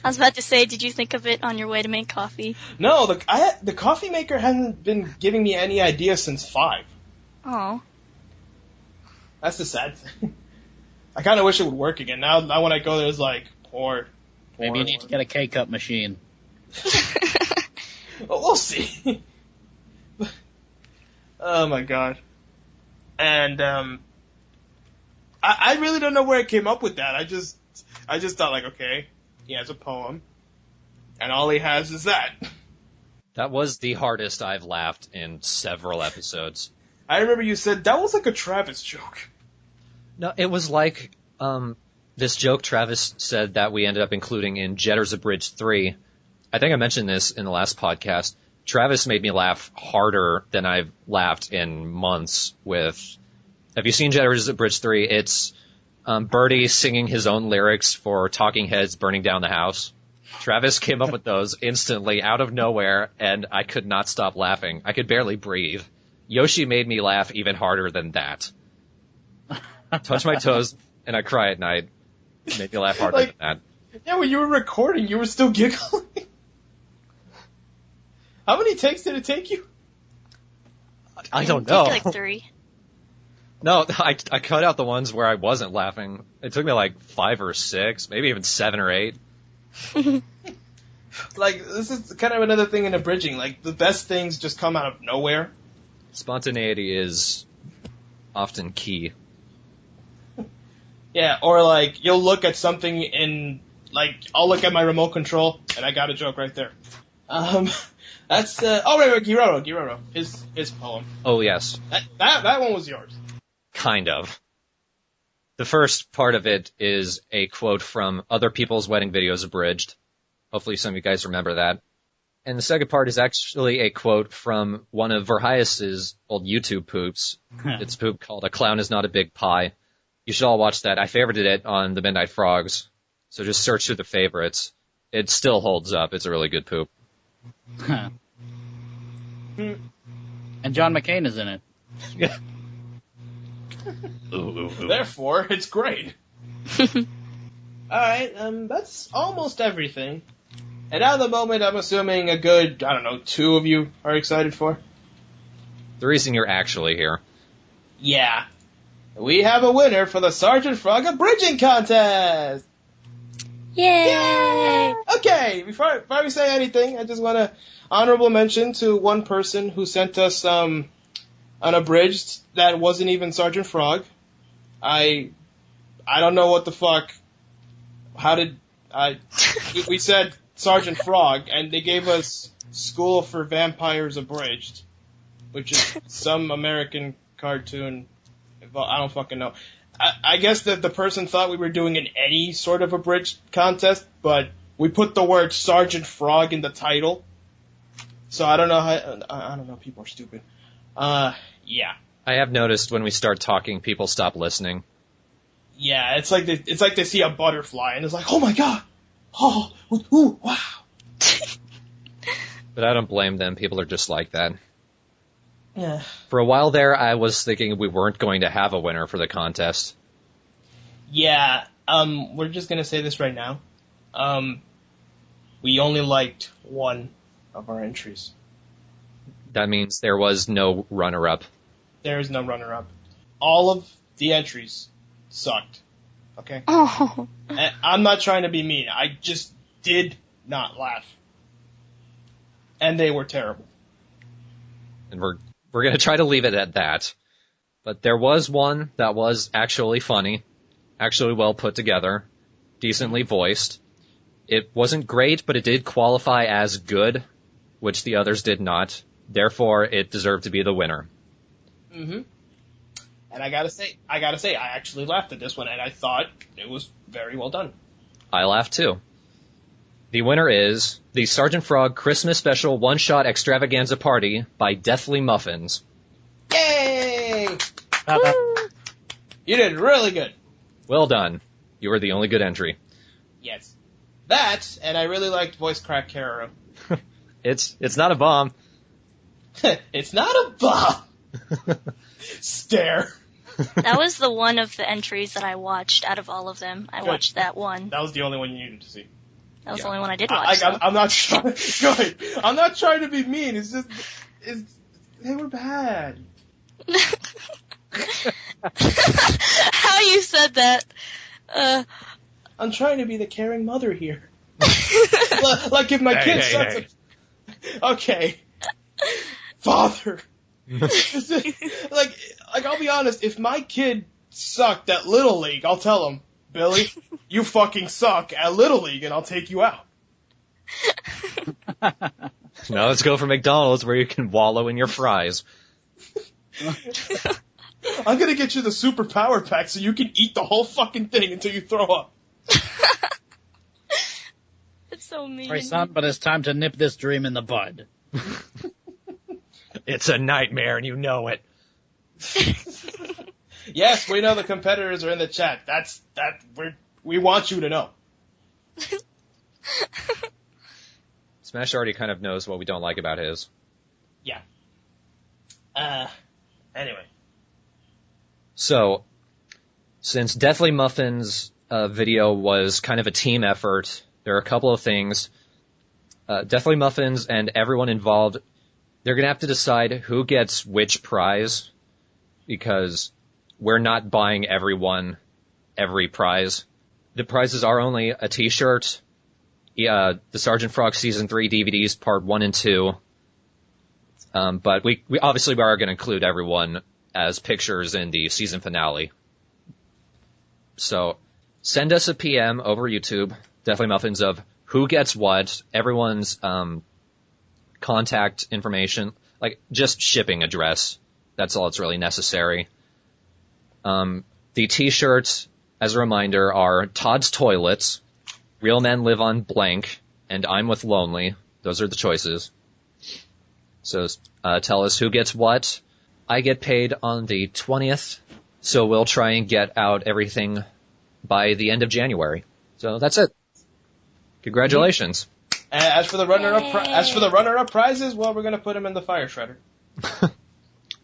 I was about to say, did you think of it on your way to make coffee? No, the coffee maker hasn't been giving me any ideas since 5. Oh. That's the sad thing. I kind of wish it would work again. Now when I go there, it's like, pour. Maybe you need to get a K-cup machine. Well, we'll see. Oh my god. And, I really don't know where I came up with that. I just thought like, okay, he has a poem, and all he has is that. That was the hardest I've laughed in several episodes. I remember you said that was like a Travis joke. No, it was like, this joke Travis said that we ended up including in Jetter's Abridged 3. I think I mentioned this in the last podcast. Travis made me laugh harder than I've laughed in months with... Have you seen Jetter's Abridged 3? It's Birdie singing his own lyrics for Talking Heads Burning Down the House. Travis came up with those instantly out of nowhere, and I could not stop laughing. I could barely breathe. Yoshi made me laugh even harder than that. Touch my toes, and I cry at night. Made me laugh harder than that. Yeah, when you were recording, you were still giggling. How many takes did it take you? I don't know. Like 3. No, I cut out the ones where I wasn't laughing. It took me like 5 or 6, maybe even 7 or 8. Like, this is kind of another thing in abridging. Like, the best things just come out of nowhere. Spontaneity is often key. Yeah, or like, you'll look at something in, like, I'll look at my remote control, and I got a joke right there. That's, right, Giroro, his poem. Oh, yes. That one was yours. Kind of. The first part of it is a quote from Other People's Wedding Videos Abridged. Hopefully some of you guys remember that. And the second part is actually a quote from one of Vorhias' old YouTube poops. It's a poop called A Clown Is Not a Big Pie. You should all watch that. I favorited it on the Midnight Frogs. So just search through the favorites. It still holds up. It's a really good poop. And John McCain is in it. Yeah. Ooh. Therefore, it's great. Alright, that's almost everything. And at the moment, I'm assuming a good, 2 of you are excited for? The reason you're actually here. Yeah. We have a winner for the Sgt Frog Abridging Contest! Yay! Okay, before we say anything, I just want to honorable mention to one person who sent us an abridged that wasn't even Sgt. Frog. I don't know what the fuck. We said Sgt. Frog, and they gave us School for Vampires Abridged, which is some American cartoon. I don't fucking know. I guess that the person thought we were doing any sort of abridged contest, but we put the word Sgt. Frog in the title. So I don't know I don't know, people are stupid. Yeah. I have noticed when we start talking, people stop listening. Yeah, it's like they see a butterfly and it's like, oh my god! Oh, ooh, wow. But I don't blame them. People are just like that. Yeah. For a while there, I was thinking we weren't going to have a winner for the contest. Yeah, we're just gonna say this right now. We only liked one of our entries. That means there was no runner-up. There is no runner-up. All of the entries sucked. Okay? Oh. And I'm not trying to be mean. I just did not laugh. And they were terrible. And we're going to try to leave it at that. But there was one that was actually funny, actually well put together, decently voiced. It wasn't great, but it did qualify as good, which the others did not. Therefore, it deserved to be the winner. Mm-hmm. And I gotta say, I actually laughed at this one, and I thought it was very well done. I laughed too. The winner is the Sgt. Frog Christmas Special One-Shot Extravaganza Party by Deathly Muffins. Yay! You did really good. Well done. You were the only good entry. Yes. That, and I really liked Voice Crack Carrero. It's not a bomb. It's not a bomb. Stare. That was the one of the entries that I watched out of all of them. I watched that one. That was the only one you needed to see. That was the only one I did watch. I'm not trying. Good. I'm not trying to be mean. It's just, they were bad. How you said that? I'm trying to be the caring mother here. Like if my kid sucks. Okay. Father. like I'll be honest, if my kid sucked at Little League, I'll tell him, Billy, you fucking suck at Little League and I'll take you out. Now let's go for McDonald's where you can wallow in your fries. I'm gonna get you the super power pack so you can eat the whole fucking thing until you throw up. It's so mean. Sorry, son, but it's time to nip this dream in the bud. It's a nightmare and you know it. Yes, we know the competitors are in the chat. We want you to know. Smash already kind of knows what we don't like about his. Yeah. Anyway. So, since Deathly Muffin's video was kind of a team effort, there are a couple of things. Deathly Muffins and everyone involved, they're going to have to decide who gets which prize, because we're not buying everyone every prize. The prizes are only a t-shirt, the Sgt Frog Season 3 DVDs, Part 1 and 2, but we obviously are going to include everyone as pictures in the season finale. So, send us a PM over YouTube, Deathly Muffins, of who gets what, everyone's contact information, like just shipping address. That's all that's really necessary. The t-shirts, as a reminder, are Todd's Toilets, Real Men Live on Blank, and I'm with Lonely. Those are the choices. So tell us who gets what. I get paid on the 20th, so we'll try and get out everything by the end of January. So that's it. Congratulations. As for the runner-up prizes, well, we're gonna put them in the fire shredder.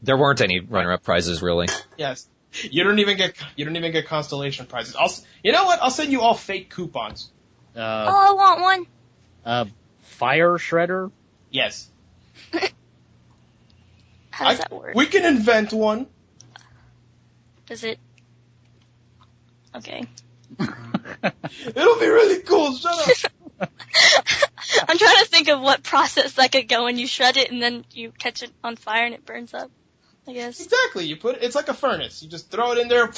There weren't any runner-up prizes, really. Yes. You don't even get constellation prizes. You know what? I'll send you all fake coupons. I want one. Fire shredder? Yes. How does that work? We can invent one. Does it? Okay. It'll be really cool. Shut up. I'm trying to think of what process that could go when you shred it and then you catch it on fire and it burns up, I guess. Exactly. It's like a furnace. You just throw it in there.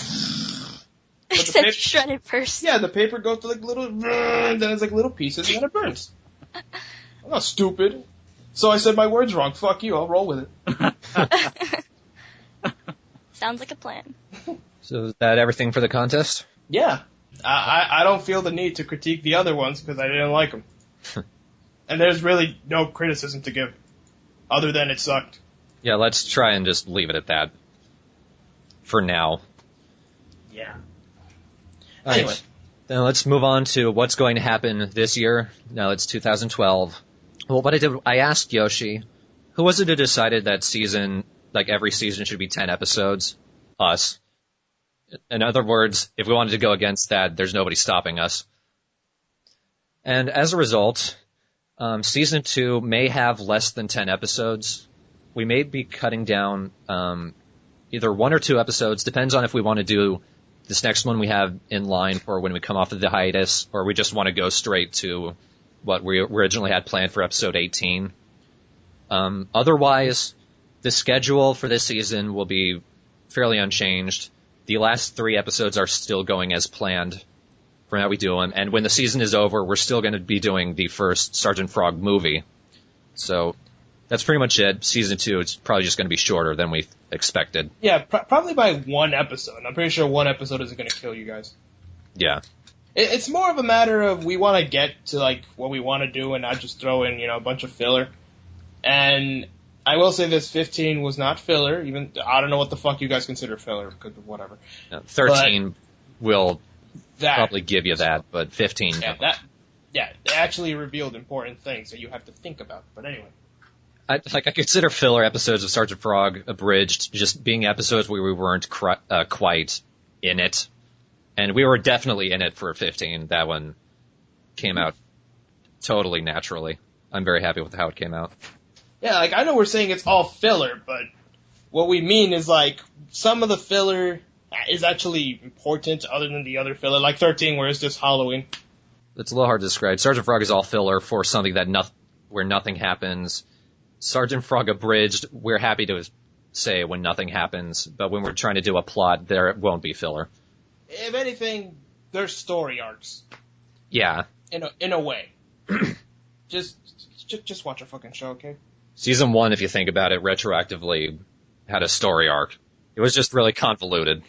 Except you shred it first. Yeah, the paper goes to like little, then it's like little pieces and then it burns. I'm not stupid. So I said my words wrong. Fuck you. I'll roll with it. Sounds like a plan. So is that everything for the contest? Yeah. I don't feel the need to critique the other ones because I didn't like them. And there's really no criticism to give, other than it sucked. Yeah, let's try and just leave it at that. For now. Yeah. Anyway. Right. Then let's move on to what's going to happen this year. Now it's 2012. Well, what I did, I asked Yoshi, who was it who decided that every season should be 10 episodes? Us. In other words, if we wanted to go against that, there's nobody stopping us. And as a result, season 2 may have less than 10 episodes. We may be cutting down either 1 or 2 episodes, depends on if we want to do this next one we have in line for when we come off of the hiatus, or we just want to go straight to what we originally had planned for episode 18. Otherwise, the schedule for this season will be fairly unchanged. The last 3 episodes are still going as planned from how we do them. And when the season is over, we're still going to be doing the first Sgt Frog movie. So that's pretty much it. Season 2, it's probably just going to be shorter than we expected. Yeah, probably by 1 episode. I'm pretty sure 1 episode isn't going to kill you guys. Yeah. It's more of a matter of we want to get to like what we want to do and not just throw in, a bunch of filler. And I will say this, 15 was not filler. Even I don't know what the fuck you guys consider filler, because whatever. 13 will probably give you that, but 15. Yeah, it actually revealed important things that you have to think about. But anyway. I consider filler episodes of Sgt. Frog Abridged just being episodes where we weren't quite in it. And we were definitely in it for 15. That one came out totally naturally. I'm very happy with how it came out. Yeah, like, I know we're saying it's all filler, but what we mean is, like, some of the filler is actually important other than the other filler, like 13, where it's just Halloween. It's a little hard to describe. Sgt. Frog is all filler for something where nothing happens. Sgt. Frog Abridged, we're happy to say when nothing happens, but when we're trying to do a plot, there it won't be filler. If anything, they're story arcs. Yeah. In a way. just watch a fucking show, okay? Season 1, if you think about it, retroactively had a story arc. It was just really convoluted.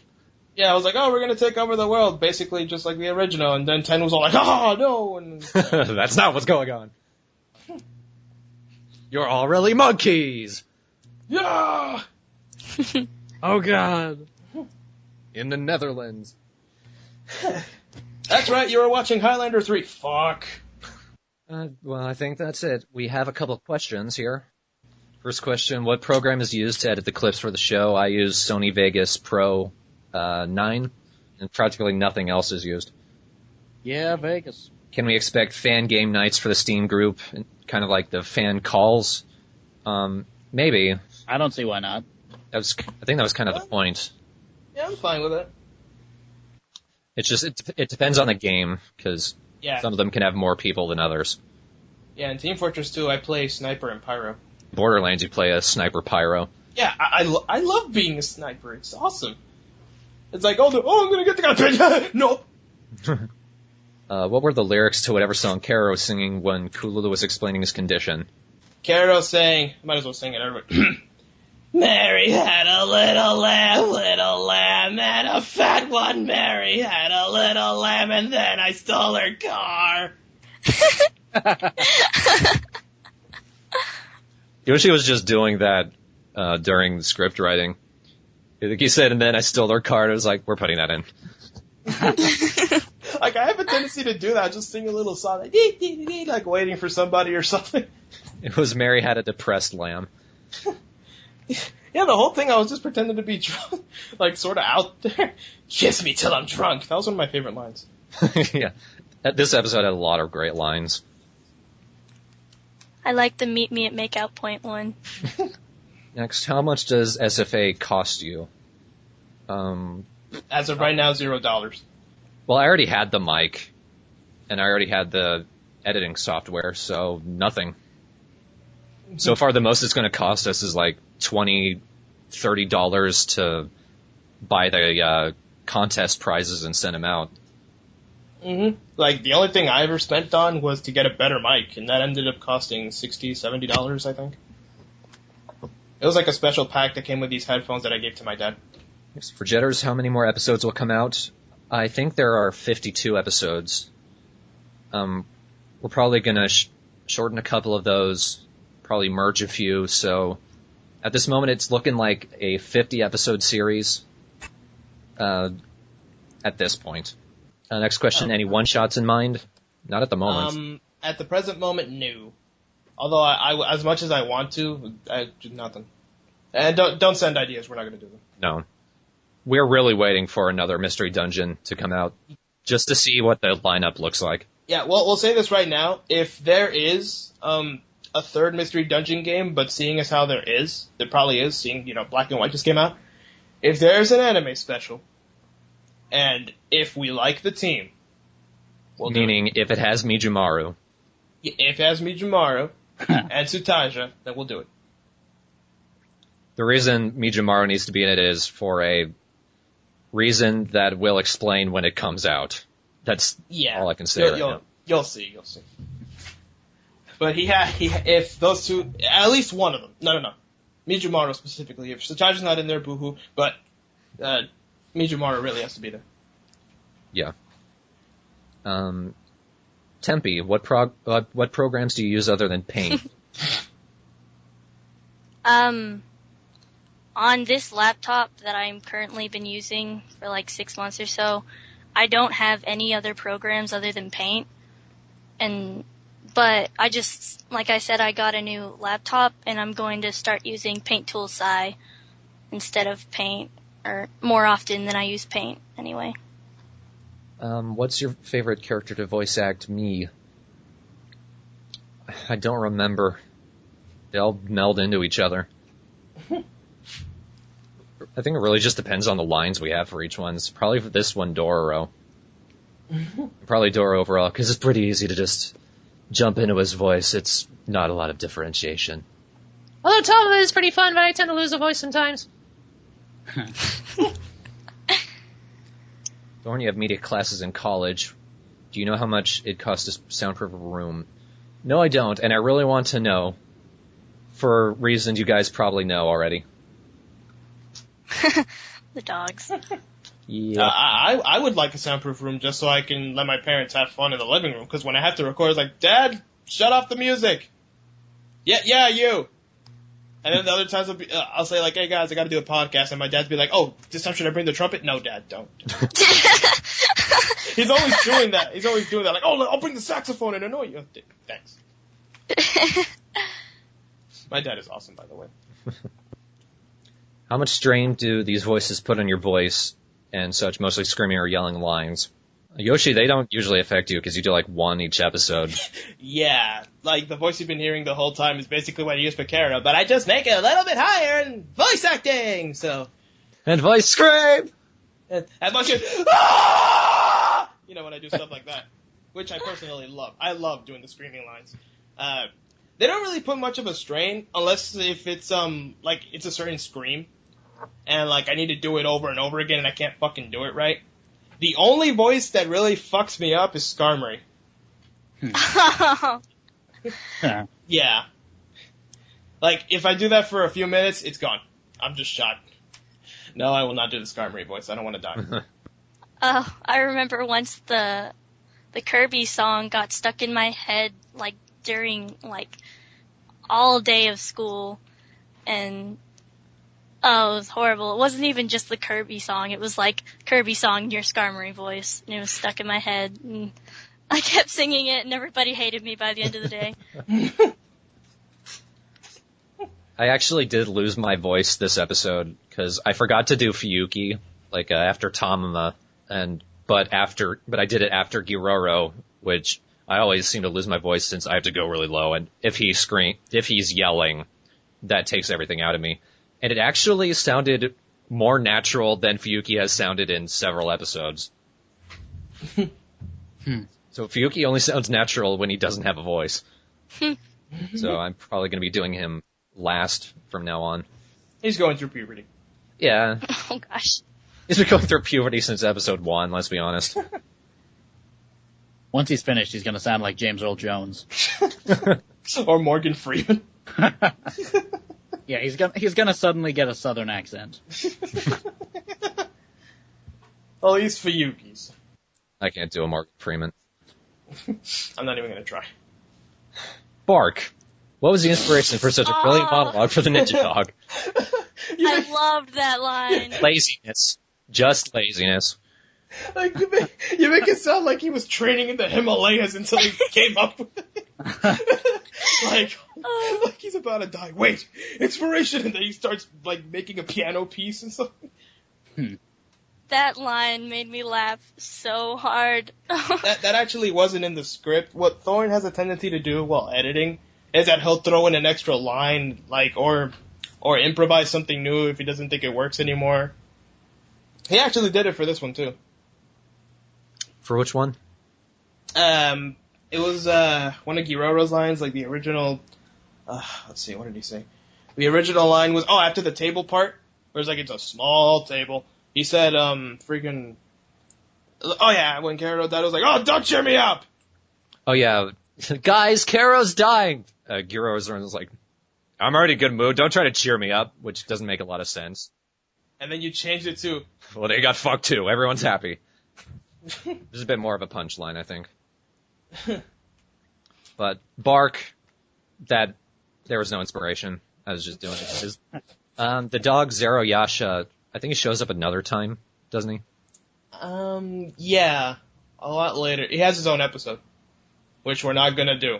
Yeah, I was like, oh, we're gonna take over the world, basically just like the original, and then 10 was all like, oh, no, and... That's not what's going on. You're all really monkeys! Yeah! Oh god. In the Netherlands. That's right, you were watching Highlander 3. Fuck. Well, I think that's it. We have a couple of questions here. First question, what program is used to edit the clips for the show? I use Sony Vegas Pro 9, and practically nothing else is used. Yeah, Vegas. Can we expect fan game nights for the Steam group, kind of like the fan calls? Maybe. I don't see why not. I think that was kind of the point. Yeah, I'm fine with it. It's just, it depends on the game, because Yeah. some of them can have more people than others. Yeah, in Team Fortress 2, I play Sniper and Pyro. Borderlands, you play a sniper pyro. Yeah, I love being a sniper. It's awesome. It's like, I'm gonna get the guy. Nope. What were the lyrics to whatever song Kara was singing when Kululu was explaining his condition? Karo saying, might as well sing it, everybody. Mary had a little lamb, and a fat one. Mary had a little lamb, and then I stole her car. Yoshi was just doing that during the script writing. I think he said, and then I stole her car, and I was like, we're putting that in. Like, I have a tendency to do that, just sing a little song, like, dee, dee, dee, dee, like waiting for somebody or something. It was Mary had a depressed lamb. Yeah, the whole thing, I was just pretending to be drunk, like, sort of out there. Kiss me till I'm drunk. That was one of my favorite lines. Yeah. This episode had a lot of great lines. I like the meet me at makeout point one. Next, how much does SFA cost you? As of right now, $0. Well, I already had the mic, and I already had the editing software, so nothing. So far, the most it's going to cost us is like $20, $30 to buy the contest prizes and send them out. Mm-hmm. Like, the only thing I ever spent on was to get a better mic, and that ended up costing $60, $70, I think. It was like a special pack that came with these headphones that I gave to my dad. For Jetters, how many more episodes will come out? I think there are 52 episodes. We're probably going to shorten a couple of those, probably merge a few, so at this moment it's looking like a 50-episode series at this point. Next question, any one-shots in mind? Not at the moment. At the present moment, no. Although I as much as I want to, I do nothing. And don't send ideas, we're not going to do them. No. We're really waiting for another Mystery Dungeon to come out, just to see what the lineup looks like. Yeah, well, we'll say this right now. If there is a third Mystery Dungeon game, but seeing as how there probably is, seeing, Black and White just came out. If there's an anime special, and if we like the team, we'll Meaning, if it has Mijumaru. If it has Mijumaru and Tsutaja, then we'll do it. The reason Mijumaru needs to be in it is for a reason that we'll explain when it comes out. That's all I can say right now. You'll see. But if those two, at least one of them, no, Mijumaru specifically, if Tsutaja's not in there, boo-hoo, but Mijumaru really has to be there. Yeah. Tempe, what programs do you use other than Paint? On this laptop that I'm currently been using for like 6 months or so, I don't have any other programs other than Paint. And But I just, like I said, I got a new laptop, and I'm going to start using Paint Tool Sci instead of Paint, or more often than I use Paint, anyway. What's your favorite character to voice act? Me. I don't remember. They all meld into each other. I think it really just depends on the lines we have for each one. It's probably for this one, Dororo. Probably Dororo overall, because it's pretty easy to just jump into his voice. It's not a lot of differentiation. Although Tom is pretty fun, but I tend to lose a voice sometimes. Thorn, you have media classes in college. Do you know how much it costs to soundproof a room? No, I don't, and I really want to know, for reasons you guys probably know already. The dogs. Yeah. I would like a soundproof room just so I can let my parents have fun in the living room, because when I have to record, it's like, Dad, shut off the music. Yeah, you. And then the other times I'll say, like, hey, guys, I got to do a podcast. And my dad's be like, oh, this time should I bring the trumpet? No, Dad, don't. He's always doing that. Like, oh, I'll bring the saxophone and annoy you. Thanks. My dad is awesome, by the way. How much strain do these voices put on your voice and such, mostly screaming or yelling lines? Yoshi, they don't usually affect you because you do like one each episode. Yeah, like the voice you've been hearing the whole time is basically what I use for Kara, but I just make it a little bit higher in voice acting, so. And voice scream! And voice scream, ah! You know, when I do stuff like that, which I personally love. I love doing the screaming lines. They don't really put much of a strain unless if it's, like, it's a certain scream. And, like, I need to do it over and over again and I can't fucking do it right. The only voice that really fucks me up is Skarmory. Yeah. Like, if I do that for a few minutes, it's gone. I'm just shot. No, I will not do the Skarmory voice. I don't want to die. I remember once the Kirby song got stuck in my head, like, during, like, all day of school, and oh, it was horrible. It wasn't even just the Kirby song. It was like Kirby song in your Skarmory voice, and it was stuck in my head. And I kept singing it, and everybody hated me by the end of the day. I actually did lose my voice this episode because I forgot to do Fuyuki, like after Tamama, but I did it after Giroro, which I always seem to lose my voice since I have to go really low, and if he's yelling, that takes everything out of me. And it actually sounded more natural than Fuyuki has sounded in several episodes. So Fuyuki only sounds natural when he doesn't have a voice. So I'm probably going to be doing him last from now on. He's going through puberty. Yeah. Oh, gosh. He's been going through puberty since episode 1, let's be honest. Once he's finished, he's going to sound like James Earl Jones. Or Morgan Freeman. Yeah, he's gonna suddenly get a southern accent. At least for Yuki's. I can't do a Morgan Freeman. I'm not even gonna try. Bark. What was the inspiration for such a brilliant monologue for the Ninja Dog? I loved that line. Laziness. Just laziness. Like, you make it sound like he was training in the Himalayas until he came up with it. like he's about to die. Wait, inspiration, and then he starts like making a piano piece and stuff. That line made me laugh so hard. that actually wasn't in the script. What Thorn has a tendency to do while editing is that he'll throw in an extra line, like or improvise something new if he doesn't think it works anymore. He actually did it for this one too. For which one? It was one of Giroro's lines, like the original. Let's see, what did he say? The original line was after the table part, where it's like it's a small table. He said, freaking. Oh yeah, when Karo died, I was like, oh, don't cheer me up. Oh yeah, guys, Karo's dying. Giroro's was like, I'm already in a good mood. Don't try to cheer me up, which doesn't make a lot of sense. And then you changed it to. Well, they got fucked too. Everyone's happy. This is a bit more of a punchline, I think. But Bark, that there was no inspiration. I was just doing it. The dog Zero Yasha, I think he shows up another time, doesn't he? Yeah, a lot later. He has his own episode, which we're not gonna do.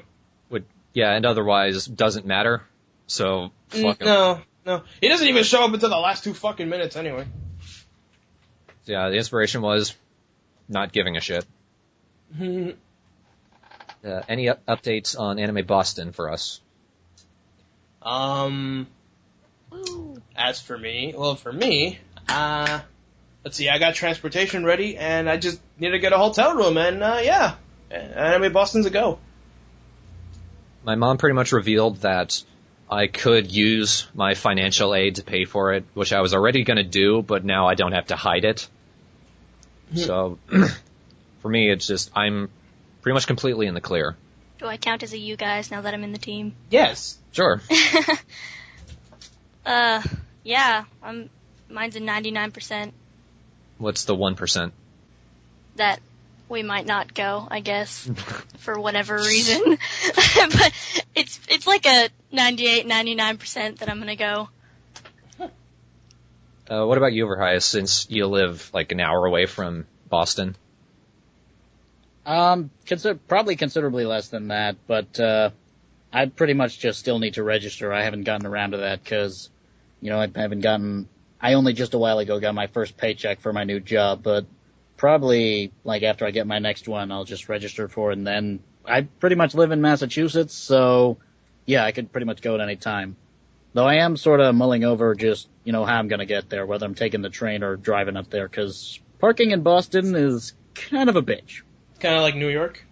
Yeah, and otherwise doesn't matter. So fuck him. No. He doesn't even show up until the last 2 fucking minutes anyway. Yeah, the inspiration was not giving a shit. Any updates on Anime Boston for us? As for me, let's see, I got transportation ready, and I just need to get a hotel room, and Anime Boston's a go. My mom pretty much revealed that I could use my financial aid to pay for it, which I was already going to do, but now I don't have to hide it. So, for me, it's just, I'm pretty much completely in the clear. Do I count as a you guys now that I'm in the team? Yes. Sure. Yeah, mine's a 99%. What's the 1%? That we might not go, I guess, for whatever reason. But it's like a 98, 99% that I'm gonna go. What about you, Vorhias, since you live like an hour away from Boston? Probably considerably less than that, but I pretty much just still need to register. I haven't gotten around to that because, I only just a while ago got my first paycheck for my new job, but probably, like, after I get my next one, I'll just register for it, and then I pretty much live in Massachusetts, so, yeah, I could pretty much go at any time. Though I am sort of mulling over just, how I'm gonna get there, whether I'm taking the train or driving up there, because parking in Boston is kind of a bitch. Kind of like New York?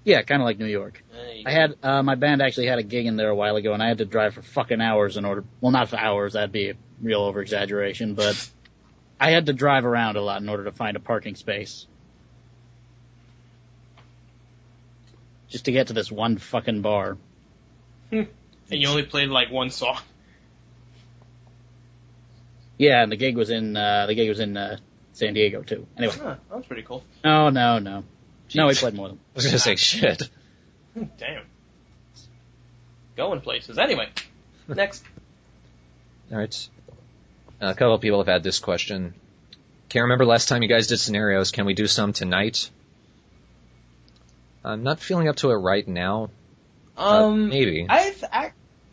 Yeah, kind of like New York. I had, my band actually had a gig in there a while ago, and I had to drive for fucking hours not for hours, that'd be a real over-exaggeration, but I had to drive around a lot in order to find a parking space. Just to get to this one fucking bar. And you only played like one song? Yeah, and the gig was in San Diego too. Anyway. That's pretty cool. No. Jeez. No, we played more than. I was gonna say shit. Damn. Going places. Anyway, next. Alright. A couple of people have had this question. Can't remember last time you guys did scenarios. Can we do some tonight? I'm not feeling up to it right now. Maybe. I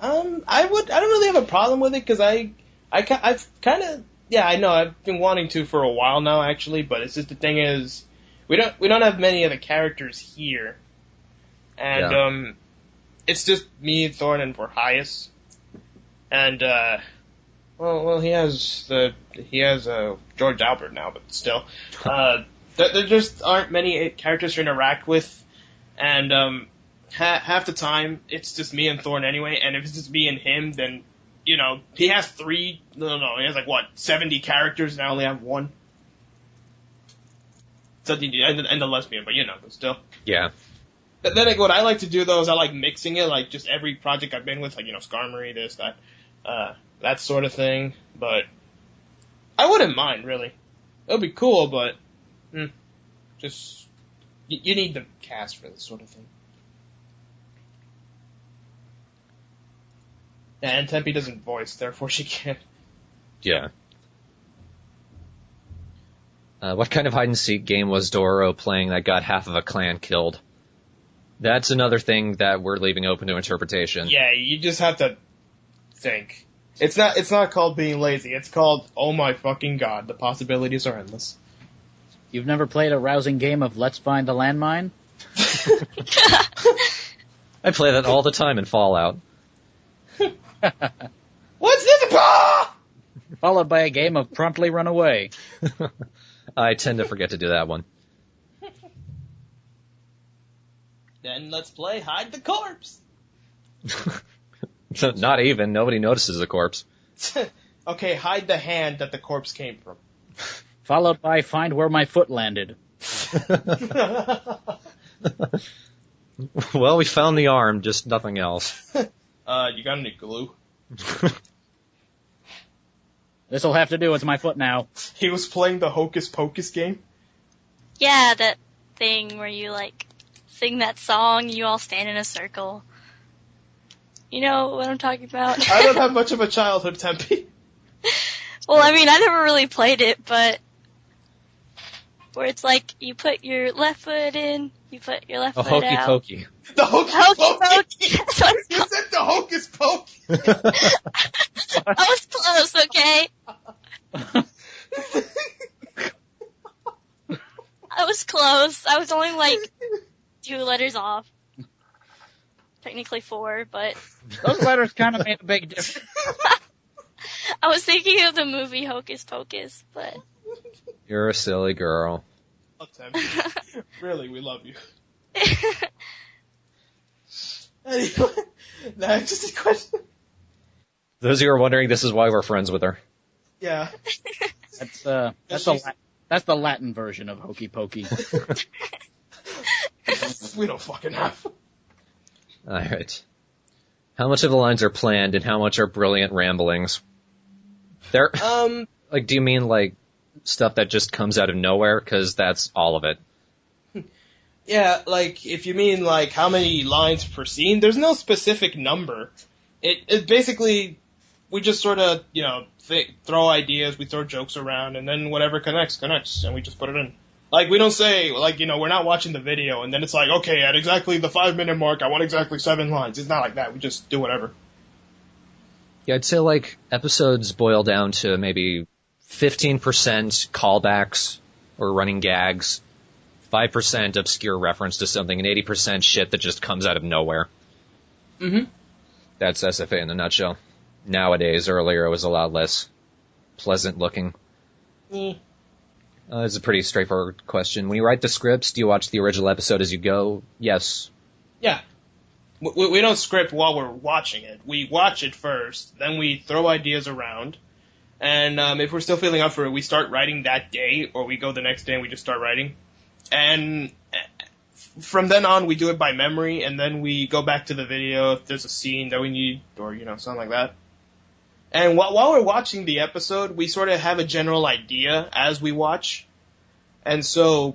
don't really have a problem with it because I've kind of, I know I've been wanting to for a while now actually, but it's just the thing is we don't have many of the characters here, and it's just me, Thorn, and Vorhias, and well he has George Albert now, but still, there just aren't many characters to interact with, and half the time it's just me and Thorn anyway, and if it's just me and him, then he has he has 70 characters, and I only have one. So and the lesbian, but but still. Yeah. Then what I like to do though is I like mixing it, like just every project I've been with, like Skarmory, this, that sort of thing. But I wouldn't mind really. It'll be cool, but just you need the cast for this sort of thing. And Tempe doesn't voice, therefore she can't. Yeah. What kind of hide-and-seek game was Doro playing that got half of a clan killed? That's another thing that we're leaving open to interpretation. Yeah, you just have to think. It's not called being lazy. It's called, oh my fucking god, the possibilities are endless. You've never played a rousing game of Let's Find the Landmine? I play that all the time in Fallout. What's this? Followed by a game of Promptly Run Away. I tend to forget to do that one. Then let's play Hide the Corpse. Not even. Nobody notices the corpse. Okay, hide the hand that the corpse came from. Followed by Find Where My Foot Landed. Well, we found the arm, just nothing else. You got any glue? This'll have to do. It's my foot now. He was playing the Hocus Pocus game? Yeah, that thing where you, sing that song, you all stand in a circle. You know what I'm talking about? I don't have much of a childhood, Tempe. Well, I mean, I never really played it, but where it's like you put your left foot in, you put your left A foot hokey out. pokey. The hokey Hokey pokey. pokey. That's what it's You called. said the hocus pokey. I was close, okay? I was close. I was only like 2 letters off. Technically 4, but Those letters kind of made a big difference. I was thinking of the movie Hocus Pocus, but You're a silly girl. Oh, Tempe. Really, we love you. Anyway, next question. Those of you who are wondering, this is why we're friends with her. Yeah. That's the Latin version of hokey pokey. We don't fucking have. Alright. How much of the lines are planned and how much are brilliant ramblings? There, like, do you mean, like, stuff that just comes out of nowhere? 'Cause that's all of it. Yeah, like, if you mean, like, how many lines per scene, there's no specific number. It basically, we just sort of, you know, throw ideas, we throw jokes around, and then whatever connects, and we just put it in. Like, we don't say, like, you know, we're not watching the video, and then it's like, okay, at exactly the 5-minute mark, I want exactly 7 lines. It's not like that. We just do whatever. Yeah, I'd say, like, episodes boil down to maybe 15% callbacks or running gags, 5% obscure reference to something, and 80% shit that just comes out of nowhere. Mm-hmm. That's SFA in a nutshell. Nowadays, earlier, it was a lot less pleasant looking. It's a pretty straightforward question. When you write the scripts, do you watch the original episode as you go? Yes. Yeah. We don't script while we're watching it. We watch it first, then we throw ideas around, and if we're still feeling up for it, we start writing that day, or we go the next day and we just start writing. And from then on, we do it by memory, and then we go back to the video if there's a scene that we need, or, you know, something like that. And while we're watching the episode, we sort of have a general idea as we watch. And so,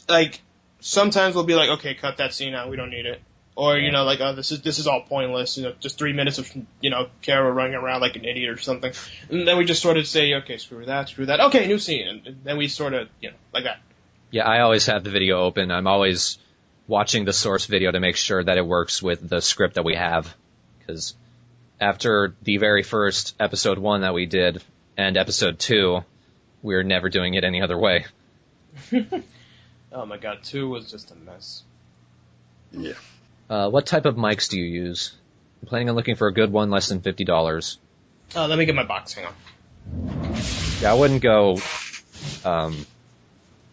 like, sometimes we'll be like, okay, cut that scene out, we don't need it. Or, you know, like, oh, this is all pointless, you know, just 3 minutes of, you know, Carol running around like an idiot or something. And then we just sort of say, okay, screw that, okay, new scene. And then we sort of, you know, like that. Yeah, I always have the video open. I'm always watching the source video to make sure that it works with the script that we have. Because after the very first episode 1 that we did and episode 2, we were never doing it any other way. Oh my god, 2 was just a mess. Yeah. What type of mics do you use? I'm planning on looking for a good one, less than $50. Let me get my box, hang on. Yeah, I wouldn't go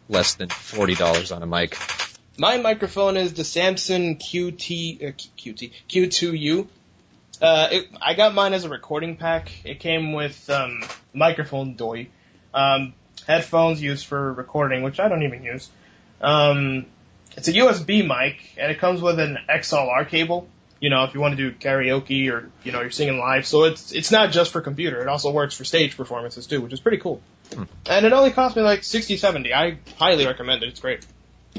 less than $40 on a mic. My microphone is the Samsung Q2U. I got mine as a recording pack. It came with microphone doy, headphones used for recording, which I don't even use. It's a USB mic, and it comes with an XLR cable. You know, if you want to do karaoke or, you know, you're singing live. So it's not just for computer. It also works for stage performances too, which is pretty cool. And it only cost me like $60, $70. I highly recommend it. It's great.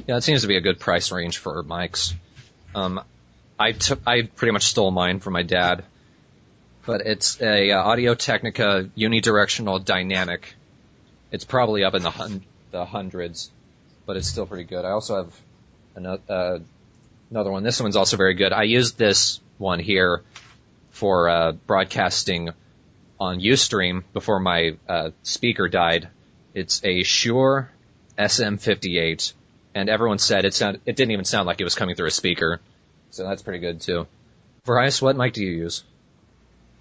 Yeah, it seems to be a good price range for mics. I pretty much stole mine from my dad, but it's a Audio-Technica unidirectional dynamic. It's probably up in the hundreds, but it's still pretty good. I also have another one. This one's also very good. I used this one here for broadcasting on Ustream before my speaker died. It's a Shure SM58, and everyone said it didn't even sound like it was coming through a speaker. So that's pretty good too. Vorhias, what mic do you use?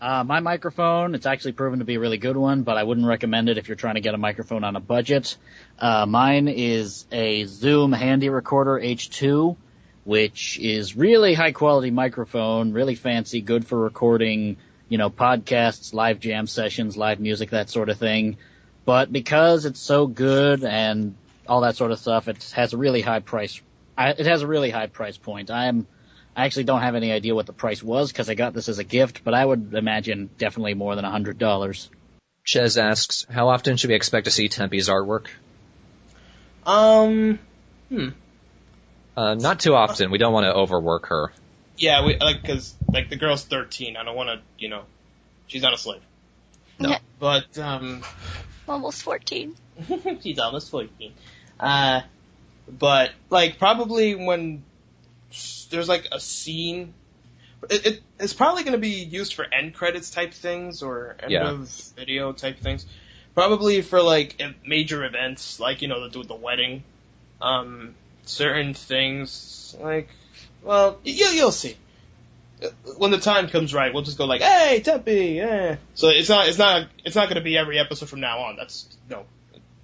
My microphone, it's actually proven to be a really good one, but I wouldn't recommend it if you're trying to get a microphone on a budget. Mine is a Zoom Handy Recorder H2, which is really high quality microphone, really fancy, good for recording, you know, podcasts, live jam sessions, live music, that sort of thing. But because it's so good and all that sort of stuff, it has a really high price. It has a really high price point. I actually don't have any idea what the price was because I got this as a gift, but I would imagine definitely more than $100. Ches asks, how often should we expect to see Tempe's artwork? Not too often. We don't want to overwork her. Yeah, cause the girl's 13. I don't want to, you know, she's not a slave. No. But, Almost 14. she's almost 14. But, like, probably when there's, like, a scene, it's probably going to be used for end credits type things or end of video type things. Probably for, like, major events, like, you know, the wedding. Certain things, like, well, you'll see. When the time comes right, we'll just go like, "Hey, Tempe!" Yeah. So it's not going to be every episode from now on. No.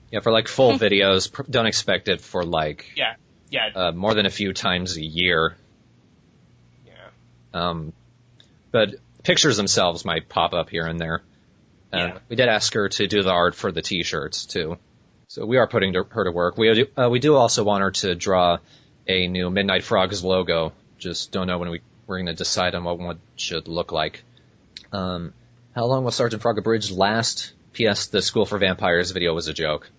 Yeah, for like full videos, don't expect it for like more than a few times a year. Yeah. But pictures themselves might pop up here and there. We did ask her to do the art for the T-shirts too, so we are putting her to work. We do also want her to draw a new Midnight Frogs logo. Just don't know when we're going to decide on what one should look like. How long will Sgt Frog Abridged last? P.S. The School for Vampires video was a joke.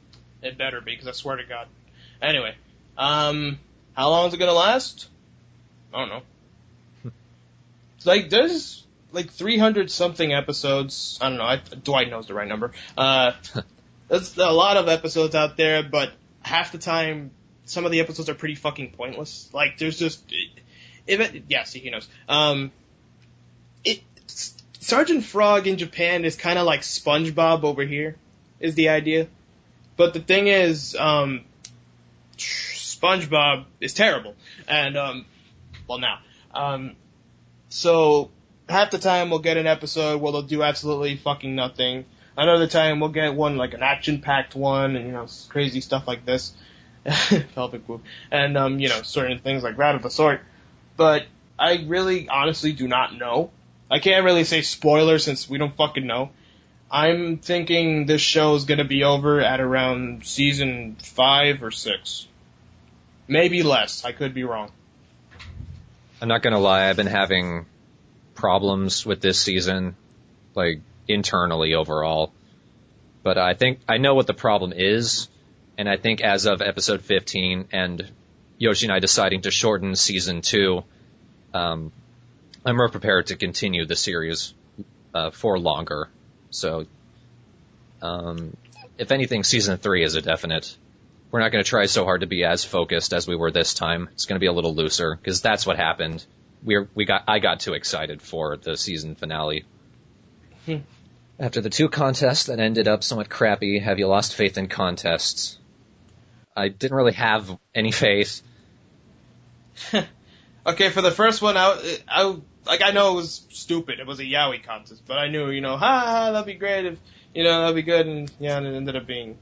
It better be, because I swear to God. Anyway, how long is it gonna last? I don't know. It's like, there's like 300 something episodes. I don't know. Dwight knows the right number. There's a lot of episodes out there, but half the time, some of the episodes are pretty fucking pointless. Like, there's just, see, he knows. Sgt. Frog in Japan is kind of like SpongeBob over here, is the idea. But the thing is, SpongeBob is terrible. And, so half the time we'll get an episode where they'll do absolutely fucking nothing. Another time we'll get one, like an action-packed one, and, you know, crazy stuff like this. Pelvic whoop. And, certain things like that of the sort. But I really, honestly do not know. I can't really say spoiler since we don't fucking know. I'm thinking this show is going to be over at around season 5 or 6. Maybe less. I could be wrong. I'm not going to lie. I've been having problems with this season, like, internally overall. But I think I know what the problem is, and I think as of episode 15 and Yoshi and I deciding to shorten season 2, I'm more prepared to continue the series for longer. So, if anything, season 3 is a definite. We're not going to try so hard to be as focused as we were this time. It's going to be a little looser, because that's what happened. I got too excited for the season finale. After the 2 contests that ended up somewhat crappy, have you lost faith in contests? I didn't really have any faith. Okay, for the first one, I know it was stupid. It was a yaoi contest, but I knew, that'd be great if, that'd be good, and it ended up being,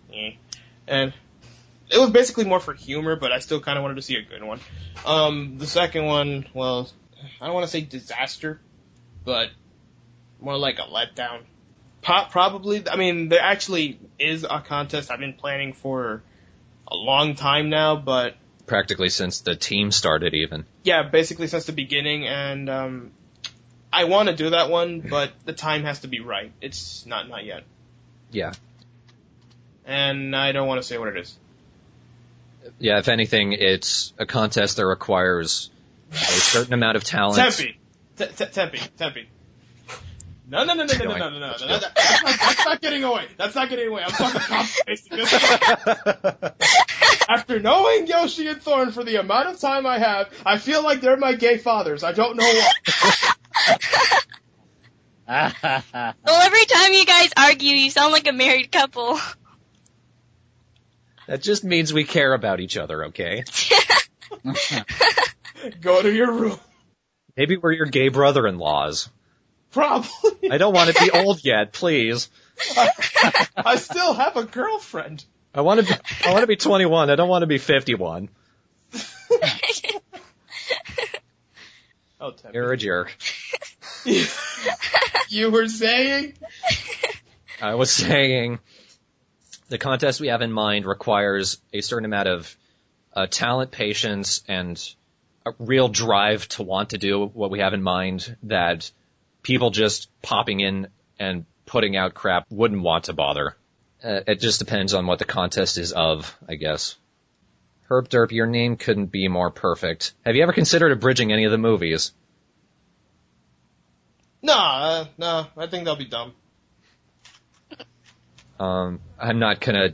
And it was basically more for humor, but I still kind of wanted to see a good one. The second one, well, I don't want to say disaster, but more like a letdown. Probably, I mean, there actually is a contest I've been planning for a long time now, but... Practically since the team started, even. Yeah, basically since the beginning, and I want to do that one, but the time has to be right. It's not yet. Yeah. And I don't want to say what it is. Yeah, if anything, it's a contest that requires a certain amount of talent. Tempe. No. That's not getting away. That's not getting away. I'm fucking copy-pasting this. After knowing Yoshi and Thorn for the amount of time I have, I feel like they're my gay fathers. I don't know why. Well, every time you guys argue, you sound like a married couple. That just means we care about each other, okay? Go to your room. Maybe we're your gay brother-in-laws. Probably. I don't want to be old yet, please. I still have a girlfriend. I want to be 21. I don't want to be 51. Oh, Tempe. You're a jerk. You were saying? I was saying the contest we have in mind requires a certain amount of talent, patience, and a real drive to want to do what we have in mind that people just popping in and putting out crap wouldn't want to bother. It just depends on what the contest is of, I guess. Herb Derp, your name couldn't be more perfect. Have you ever considered abridging any of the movies? No, I think they'll be dumb. I'm not gonna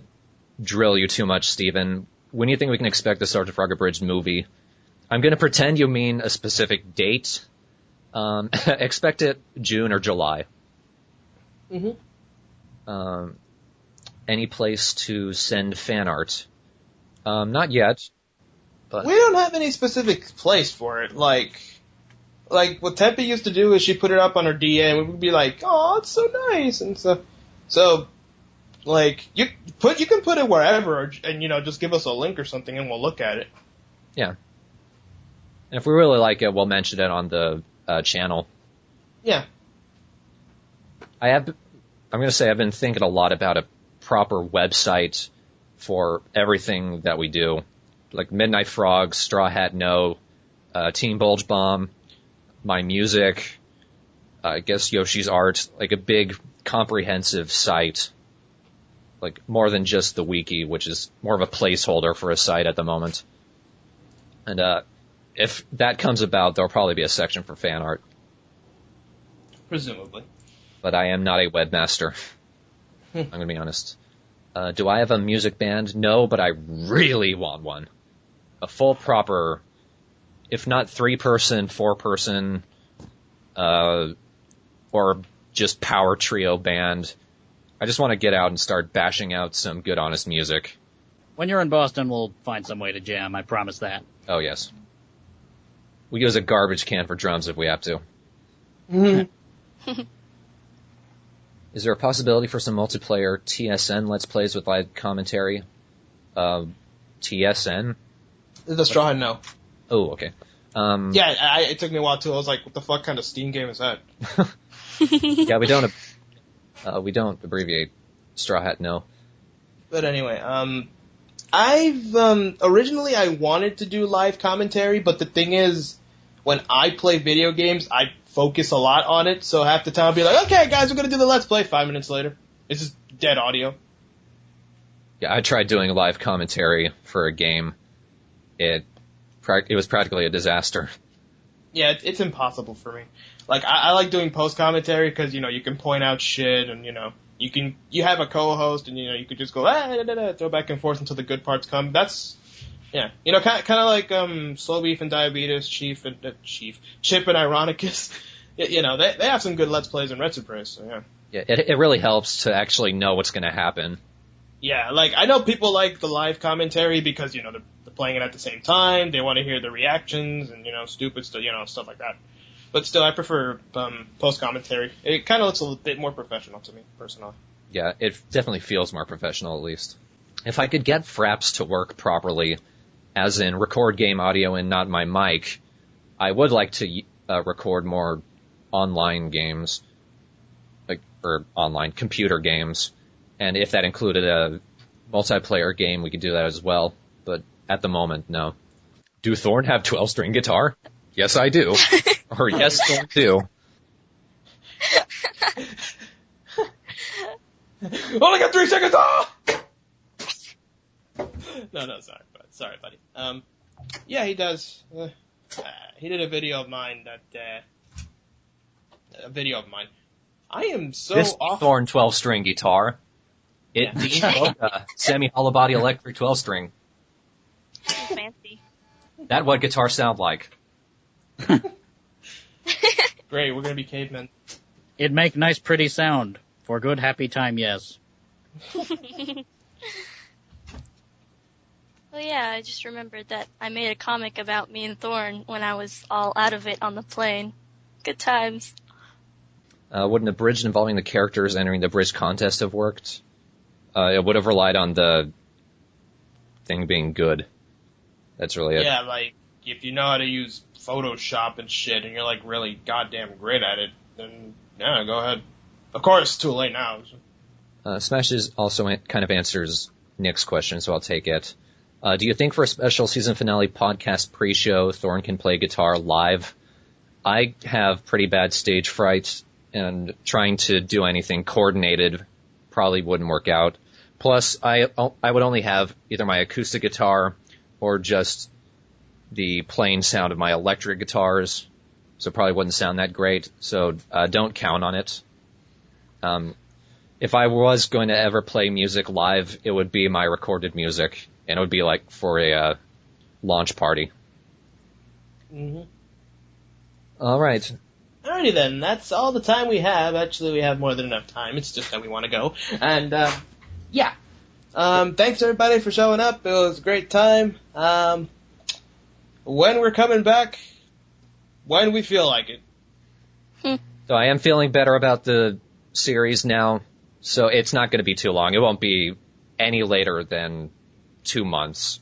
drill you too much, Steven. when do you think we can expect the Sgt Frog Abridged movie? I'm going to pretend you mean a specific date. Expect it June or July. Mm-hmm. Any place to send fan art? Not yet. But We don't have any specific place for it. Like what Tempe used to do is she put it up on her DA and we would be like, oh, it's so nice. And so like, you can put it wherever and, just give us a link or something and we'll look at it. yeah. And if we really like it, we'll mention it on the channel. Yeah. I'm going to say I've been thinking a lot about a proper website for everything that we do. Like MidnightFrogs, TheStrawhatNO, Team Bulge Bomb, my music, I guess Yoshi's art, like a big comprehensive site. Like more than just the wiki, which is more of a placeholder for a site at the moment. And if that comes about, there'll probably be a section for fan art. Presumably. But I am not a webmaster. I'm going to be honest. Do I have a music band? No, but I really want one. A full proper, if not 3-person, 4-person, or just power trio band. I just want to get out and start bashing out some good, honest music. When you're in Boston, we'll find some way to jam. I promise that. Oh, yes. We use a garbage can for drums if we have to. Mm-hmm. Is there a possibility for some multiplayer TSN Let's Plays with live commentary? TSN? TheStrawhatNO. Oh, okay. Yeah, it took me a while too. I was like, what the fuck kind of Steam game is that? Yeah, we don't abbreviate TheStrawhatNO. But anyway, originally I wanted to do live commentary, but the thing is, when I play video games, I focus a lot on it, so half the time I'll be like, okay guys, we're gonna do the Let's Play. 5 minutes later, it's just dead audio. Yeah, I tried doing live commentary for a game. It was practically a disaster. Yeah, it's impossible for me. Like, I like doing post commentary because, you can point out shit and, you have a co-host and, you could just go, throw back and forth until the good parts come. That's, yeah. Kind of like, Slow Beef and Diabetes, Chip and Ironicus. They have some good Let's Plays in Retropress, so yeah. Yeah, it really helps to actually know what's gonna happen. Yeah, like, I know people like the live commentary because, they're playing it at the same time, they want to hear the reactions and, stupid stuff, stuff like that. But still, I prefer post commentary. It kind of looks a little bit more professional to me, personally. Yeah, it definitely feels more professional, at least. If I could get Fraps to work properly, as in record game audio and not my mic, I would like to record more online games, or online computer games. And if that included a multiplayer game, we could do that as well. But at the moment, no. Do Thorn have 12-string guitar? Yes, I do. Or yes, Thorn do. Only got 3 seconds off! No, sorry, buddy. Yeah, he does. He did a video of mine I am so this off. Thorn 12-string guitar. It Dean a semi-hollow body electric 12-string. Fancy. That what guitars sound like. Great, we're gonna be cavemen. It make nice pretty sound. For good happy time, yes. Well, yeah, I just remembered that I made a comic about me and Thorn when I was all out of it on the plane. Good times. Would an abridged involving the characters entering the abridged contest have worked? It would have relied on the thing being good. That's really it. Yeah, like, if you know how to use Photoshop and shit, and you're, like, really goddamn great at it, then, yeah, go ahead. Of course, it's too late now. Smashes also kind of answers Nick's question, so I'll take it. Do you think for a special season finale podcast pre-show, Thorn can play guitar live? I have pretty bad stage fright, and trying to do anything coordinated probably wouldn't work out. Plus, I would only have either my acoustic guitar or just the plain sound of my electric guitars, so it probably wouldn't sound that great, so don't count on it. If I was going to ever play music live, it would be my recorded music, and it would be like for a launch party. Mm-hmm. All right. Alrighty then, that's all the time we have. Actually, we have more than enough time. It's just that we want to go. And, yeah. Thanks everybody for showing up. It was a great time. When we're coming back, when we feel like it. So I am feeling better about the series now, so it's not going to be too long. It won't be any later than 2 months.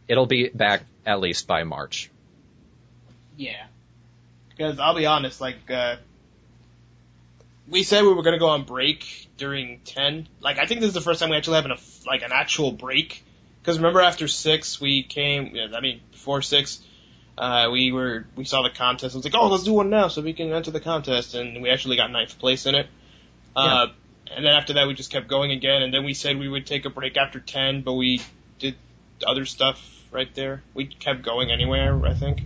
It'll be back at least by March. Yeah. Because I'll be honest, like, we said we were going to go on break during 10. Like, I think this is the first time we actually have an actual break. Because remember after 6, before 6, we saw the contest. I was like, oh, let's do one now so we can enter the contest. And we actually got 9th place in it. Yeah. And then after that, we just kept going again. And then we said we would take a break after 10, but we did other stuff right there. We kept going anywhere, I think.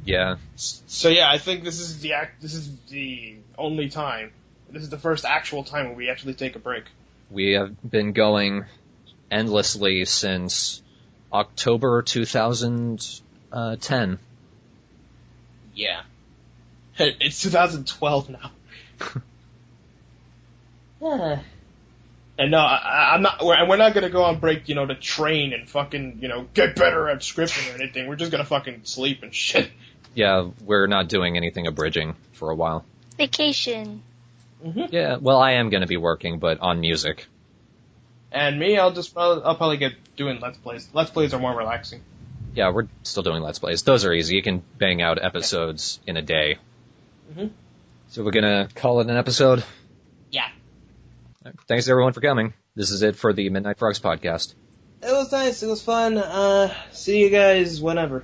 Yeah. So yeah, I think this is the only time. This is the first actual time where we actually take a break. We have been going endlessly since October 2010. Yeah. It's 2012 now. And no, I'm not. We're not gonna go on break, to train and fucking, get better at scripting or anything. We're just gonna fucking sleep and shit. Yeah, we're not doing anything abridging for a while. Vacation. Mm-hmm. Yeah, well, I am going to be working, but on music. And me, I'll probably get doing Let's Plays. Let's Plays are more relaxing. Yeah, we're still doing Let's Plays. Those are easy. You can bang out episodes in a day. Mm-hmm. So we're going to call it an episode? Yeah. Thanks everyone for coming. This is it for the Midnight Frogs podcast. It was nice. It was fun. See you guys whenever.